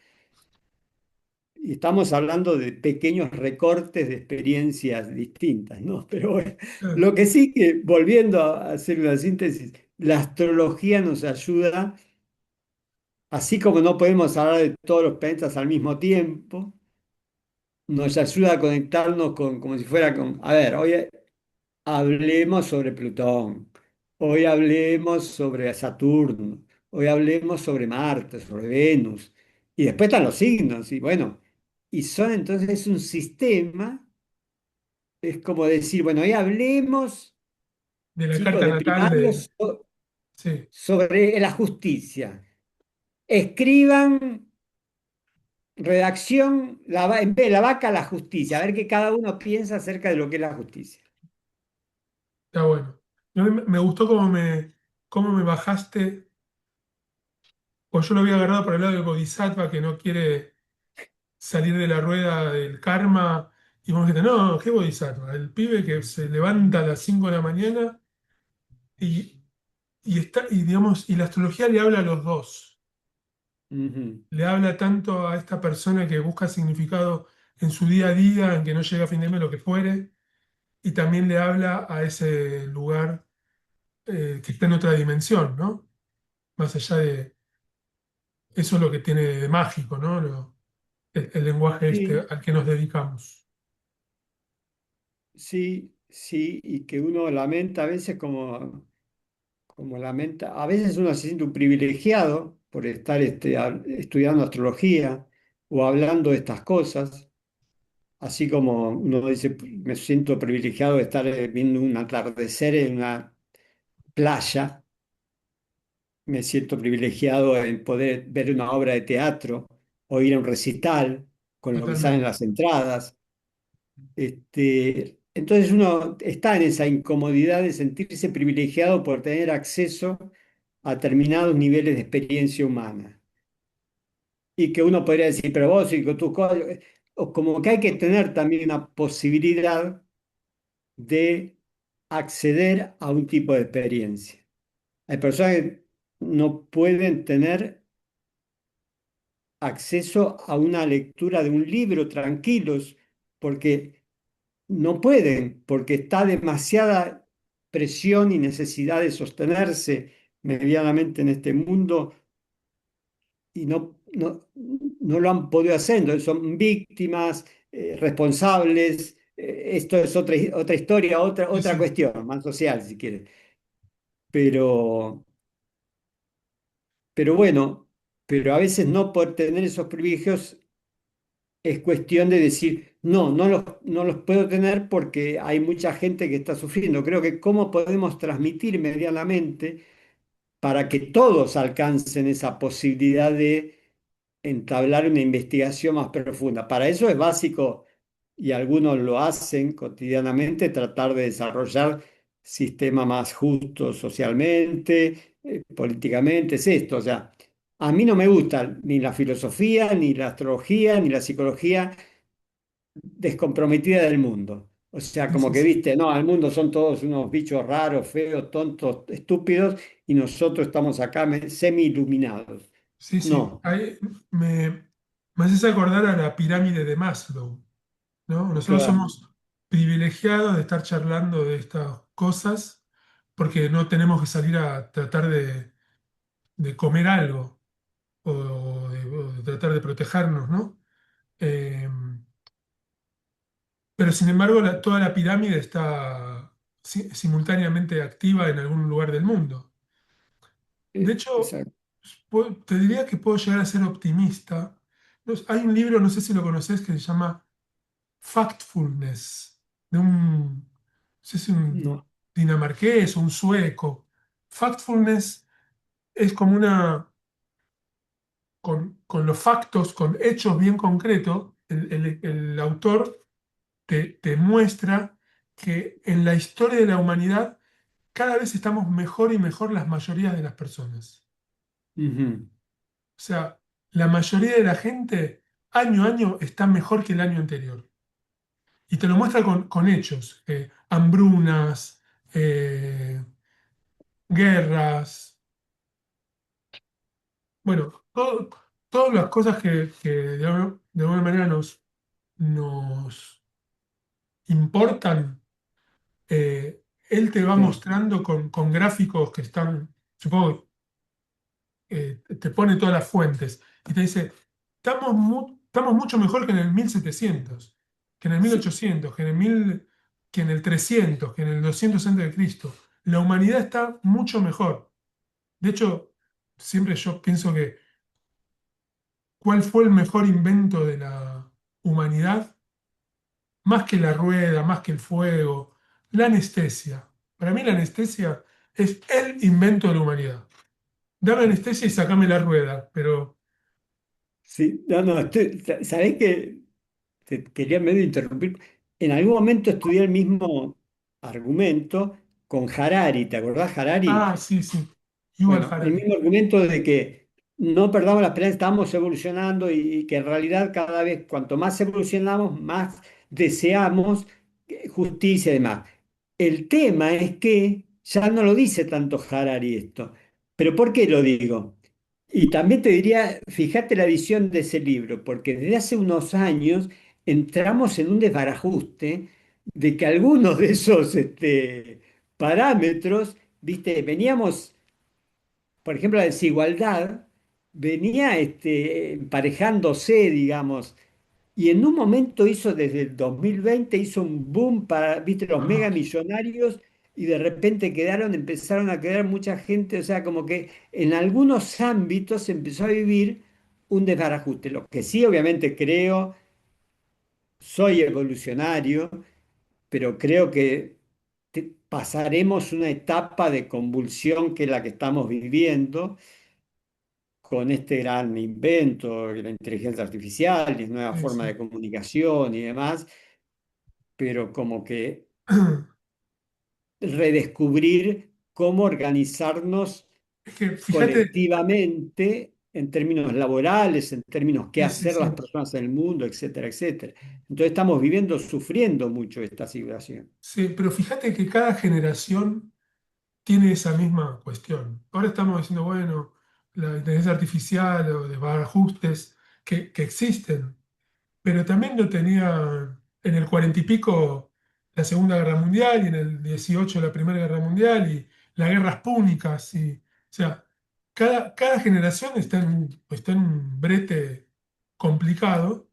Y estamos hablando de pequeños recortes de experiencias distintas, ¿no? Pero bueno, Claro. lo que sí que, volviendo a hacer una síntesis, la astrología nos ayuda, así como no podemos hablar de todos los planetas al mismo tiempo, nos ayuda a conectarnos con, como si fuera con, a ver, hoy hablemos sobre Plutón, hoy hablemos sobre Saturno, hoy hablemos sobre Marte, sobre Venus, y después están los signos, y bueno, y son entonces un sistema, es como decir, bueno, hoy hablemos, De la chicos carta de natal primario, de... Sí, sobre la justicia. Escriban redacción, en vez de la vaca, la justicia, a ver qué cada uno piensa acerca de lo que es la justicia. está bueno. Me gustó cómo me bajaste, pues yo lo había agarrado por el lado del Bodhisattva que no quiere salir de la rueda del karma. Y vos dijiste, no, ¿qué Bodhisattva? El pibe que se levanta a las 5 de la mañana y, digamos, y la astrología le habla a los dos. Ujú. Le habla tanto a esta persona que busca significado en su día a día, en que no llega a fin de mes, lo que fuere, y también le habla a ese lugar que está en otra dimensión, ¿no? Más allá de eso es lo que tiene de mágico, ¿no? El lenguaje este Sí, al que nos dedicamos. sí, sí, y que uno lamenta a veces como lamenta, a veces uno se siente un privilegiado por estar estudiando astrología o hablando de estas cosas, así como uno dice, me siento privilegiado de estar viendo un atardecer en una playa, me siento privilegiado en poder ver una obra de teatro o ir a un recital con lo que salen Totalmente. las entradas. entonces uno está en esa incomodidad de sentirse privilegiado por tener acceso a determinados niveles de experiencia humana. Y que uno podría decir, pero vos y con tus cosas, o como que hay que tener también una posibilidad de acceder a un tipo de experiencia. Hay personas que no pueden tener acceso a una lectura de un libro tranquilos porque no pueden, porque está demasiada presión y necesidad de sostenerse medianamente en este mundo y no lo han podido hacer. Entonces son víctimas, responsables. Esto es otra historia, Sí, otra sí, cuestión, más social si quieres. Pero, pero bueno, pero a veces no por tener esos privilegios es cuestión de decir, no los puedo tener porque hay mucha gente que está sufriendo. Creo que cómo podemos transmitir medianamente para que todos alcancen esa posibilidad de entablar una investigación más profunda. Para eso es básico, y algunos lo hacen cotidianamente, tratar de desarrollar sistemas más justos socialmente, políticamente, es esto. O sea, a mí no me gusta ni la filosofía, ni la astrología, ni la psicología descomprometida del mundo. O sea, sí, como sí, que sí. viste, no, al mundo son todos unos bichos raros, feos, tontos, estúpidos, y nosotros estamos acá semi-iluminados. Sí, sí. No, Ahí me haces acordar a la pirámide de Maslow, ¿no? Nosotros claro. somos privilegiados de estar charlando de estas cosas porque no tenemos que salir a tratar de comer algo o de tratar de protegernos, ¿no? Eh, pero sin embargo, toda la pirámide está simultáneamente activa en algún lugar del mundo. De hecho, Exacto. te diría que puedo llegar a ser optimista. Hay un libro, no sé si lo conoces, que se llama Factfulness, de un, no sé si un No. dinamarqués o un sueco. Factfulness es como con los factos, con hechos bien concretos, el autor te muestra que en la historia de la humanidad cada vez estamos mejor y mejor las mayorías de las personas. Ujú. O sea, la mayoría de la gente año a año está mejor que el año anterior. Y te lo muestra con hechos, hambrunas, eh, guerras, bueno, todas las cosas que de alguna manera nos importan. Él te va Sí, mostrando con gráficos que están, supongo, te pone todas las fuentes y te dice, estamos mucho mejor que en el 1700, que en el sí, 1800, que en el 300, que en el 200 antes de Cristo. La humanidad está mucho mejor. De hecho, siempre yo pienso que ¿cuál fue el mejor invento de la humanidad? Más que la rueda, más que el fuego, la anestesia. Para mí la anestesia es el invento de la humanidad. Dame anestesia y sacame la rueda, pero... sí. No, no, ¿sabés que te quería medio interrumpir? En algún momento estudié el mismo argumento con Harari, ¿te acordás Harari? Ah, sí, sí. Yuval Bueno, el Harari. mismo argumento de que no perdamos la esperanza, estamos evolucionando y que en realidad cada vez cuanto más evolucionamos, más deseamos justicia y demás. El tema es que ya no lo dice tanto Harari esto. ¿Pero por qué lo digo? Y también te diría, fíjate la edición de ese libro, porque desde hace unos años entramos en un desbarajuste de que algunos de esos parámetros, viste, veníamos, por ejemplo, la desigualdad venía emparejándose, digamos, y en un momento hizo, desde el 2020, hizo un boom para, viste, los mega Ah, millonarios, y de repente empezaron a quedar mucha gente, o sea, como que en algunos ámbitos se empezó a vivir un desbarajuste. Lo que sí, obviamente, creo, soy evolucionario, pero creo que pasaremos una etapa de convulsión que es la que estamos viviendo con este gran invento, la inteligencia artificial y nueva sí, forma sí. de comunicación y demás. pero como que redescubrir cómo organizarnos Es que fíjate, colectivamente en términos laborales, en términos qué sí, sí, hacer las sí, personas en el mundo, etcétera, etcétera. Entonces estamos viviendo, sufriendo mucho esta situación. sí, pero fíjate que cada generación tiene esa misma cuestión. Ahora estamos diciendo, bueno, la inteligencia artificial o de ajustes que existen, pero también lo tenía en el 40 y pico la Segunda Guerra Mundial y en el 18 la Primera Guerra Mundial y las guerras púnicas. O sea, cada generación está en un brete complicado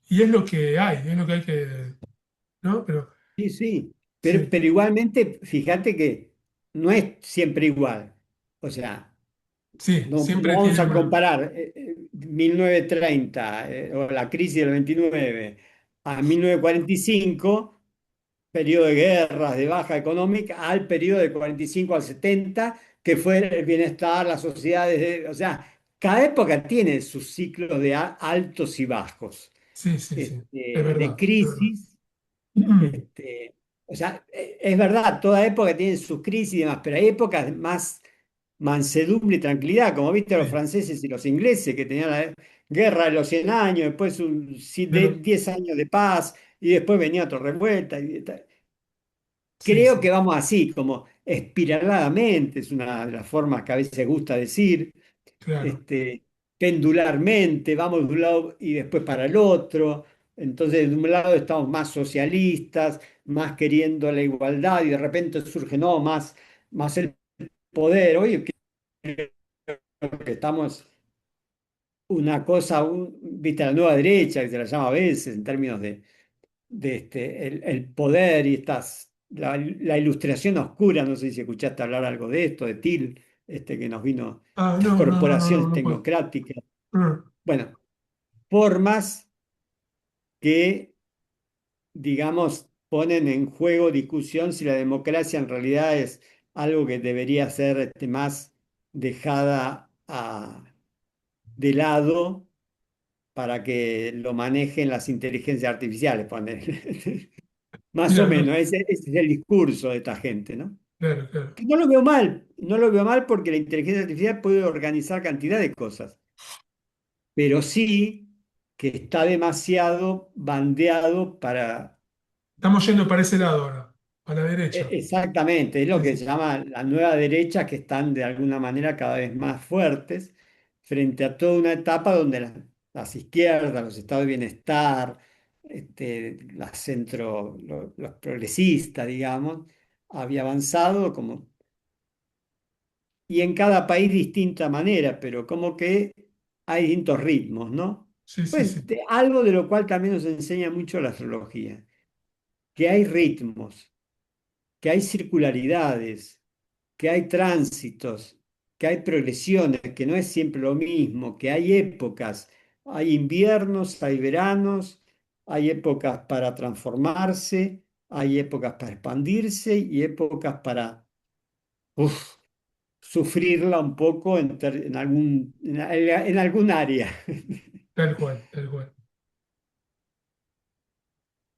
y es lo que hay, es lo que hay que, ¿no? Pero Sí, sí, sí, pero igualmente, fíjate que no es siempre igual. O sea, sí, no siempre vamos tiene a una... comparar 1930 o la crisis del 29 a 1945, periodo de guerras, de baja económica, al periodo de 45 al 70, que fue el bienestar, las sociedades, o sea, cada época tiene sus ciclos de altos y bajos, Sí, sí, sí, es de verdad, es verdad. crisis. O sea, es verdad, toda época tiene sus crisis y demás, pero hay épocas de más mansedumbre y tranquilidad, como viste los Sí, franceses y los ingleses, que tenían la guerra de los 100 años, después de lo- 10 años de paz, y después venía otra revuelta. sí, Creo que sí, vamos así, como espiraladamente, es una de las formas que a veces gusta decir, claro. este, pendularmente, vamos de un lado y después para el otro. Entonces, de un lado estamos más socialistas, más queriendo la igualdad, y de repente surge, no, más el poder. Oye, creo que estamos una cosa, viste, la nueva derecha, que se la llama a veces, en términos de el poder y la ilustración oscura. No sé si escuchaste hablar algo de esto, de Till, que nos vino, Ah, las no, no, no, no, no, corporaciones no puedo. tecnocráticas. Ah, Bueno, formas que, digamos, ponen en juego discusión si la democracia en realidad es algo que debería ser más dejada de lado para que lo manejen las inteligencias artificiales, ponele. Más o mira, menos, no, ese es el discurso de esta gente, ¿no? claro, claro. Que no lo veo mal, no lo veo mal porque la inteligencia artificial puede organizar cantidad de cosas, pero sí que está demasiado bandeado para... Estamos yendo para ese lado ahora, a la derecha. Exactamente, es lo Sí, que sí, se llama la nueva derecha, que están de alguna manera cada vez más fuertes frente a toda una etapa donde las izquierdas, los estados de bienestar, la los progresistas, digamos, había avanzado como, y en cada país distinta manera, pero como que hay distintos ritmos, ¿no? sí, sí, Pues sí, algo de lo cual también nos enseña mucho la astrología, que hay ritmos, que hay circularidades, que hay tránsitos, que hay progresiones, que no es siempre lo mismo, que hay épocas, hay inviernos, hay veranos, hay épocas para transformarse, hay épocas para expandirse y épocas para uf, sufrirla un poco en algún área. tal cual, tal cual.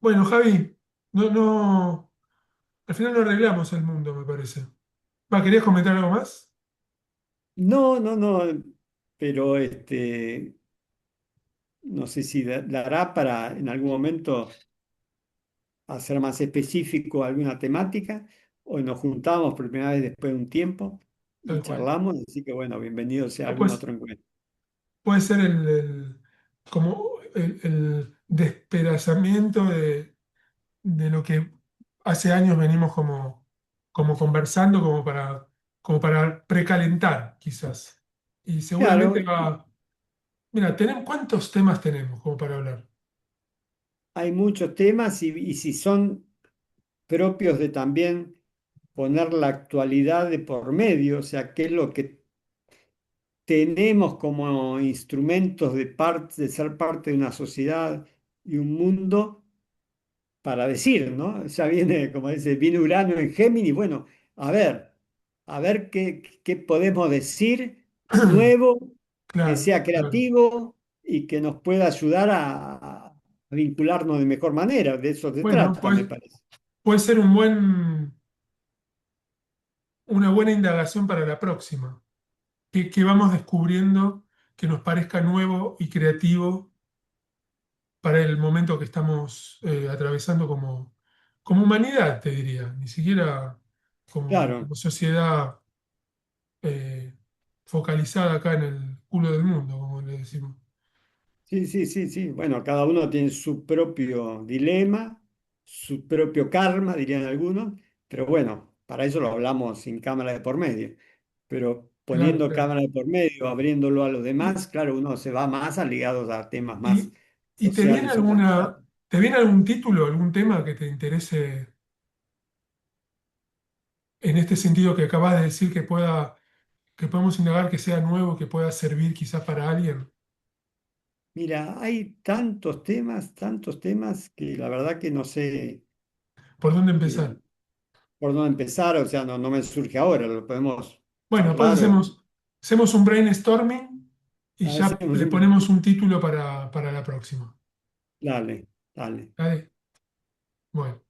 Bueno, Javi, no, no, al final no arreglamos el mundo, me parece. Va, ¿querías comentar algo más? No, no, no, pero no sé si dará para en algún momento hacer más específico alguna temática, o nos juntamos por primera vez después de un tiempo y Tal cual. charlamos, así que bueno, bienvenido sea O algún pues otro encuentro. puede ser como el despedazamiento de lo que hace años venimos como conversando, como para precalentar, quizás. Y seguramente Claro, va. Mira, ¿cuántos temas tenemos como para hablar? hay muchos temas y si son propios de también poner la actualidad de por medio, o sea, qué es lo que tenemos como instrumentos de ser parte de una sociedad y un mundo para decir, ¿no? Ya viene, como dice, viene Urano en Géminis. Bueno, a ver, a ver qué podemos decir nuevo, que Claro, sea claro. creativo y que nos pueda ayudar a vincularnos de mejor manera. De eso se Bueno, trata, pues me parece. puede ser una buena indagación para la próxima. Que vamos descubriendo que nos parezca nuevo y creativo para el momento que estamos atravesando como humanidad, te diría, ni siquiera Claro. como sociedad eh, focalizada acá en el culo del mundo, como le decimos. Sí, sí, sí, sí. Bueno, cada uno tiene su propio dilema, su propio karma, dirían algunos, pero bueno, para eso lo hablamos sin cámara de por medio. Pero Claro, poniendo claro. cámara de por medio, abriéndolo a los ¿Y, demás, claro, uno se va más a ligados a temas más y, y sociales o concretos. te viene algún título, algún tema que te interese en este sentido que acabas de decir que podemos indagar que sea nuevo, que pueda servir quizás para alguien? Mira, hay tantos temas que la verdad que no sé ¿Por dónde eh, empezar? por dónde empezar, o sea, no me surge ahora, lo podemos Bueno, pues charlar o hacemos un brainstorming y ya hacemos le un... ponemos un título para la próxima. Dale, dale. ¿Vale? Bueno.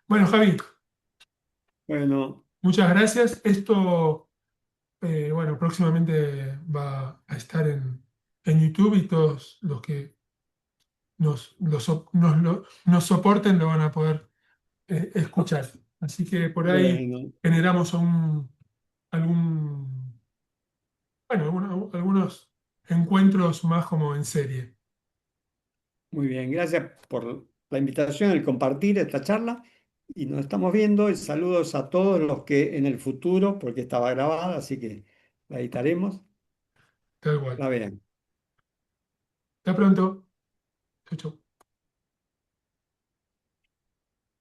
Bueno, Javi, Bueno, muchas gracias. Esto, bueno, próximamente va a estar en YouTube y todos los que nos soporten lo van a poder escuchar. Así que por ahí bueno, generamos bueno, algunos encuentros más como en serie. muy bien. Gracias por la invitación, el compartir esta charla y nos estamos viendo y saludos a todos los que en el futuro, porque estaba grabada, así que la editaremos, Tal cual. la vean. Hasta pronto. Chau, chau.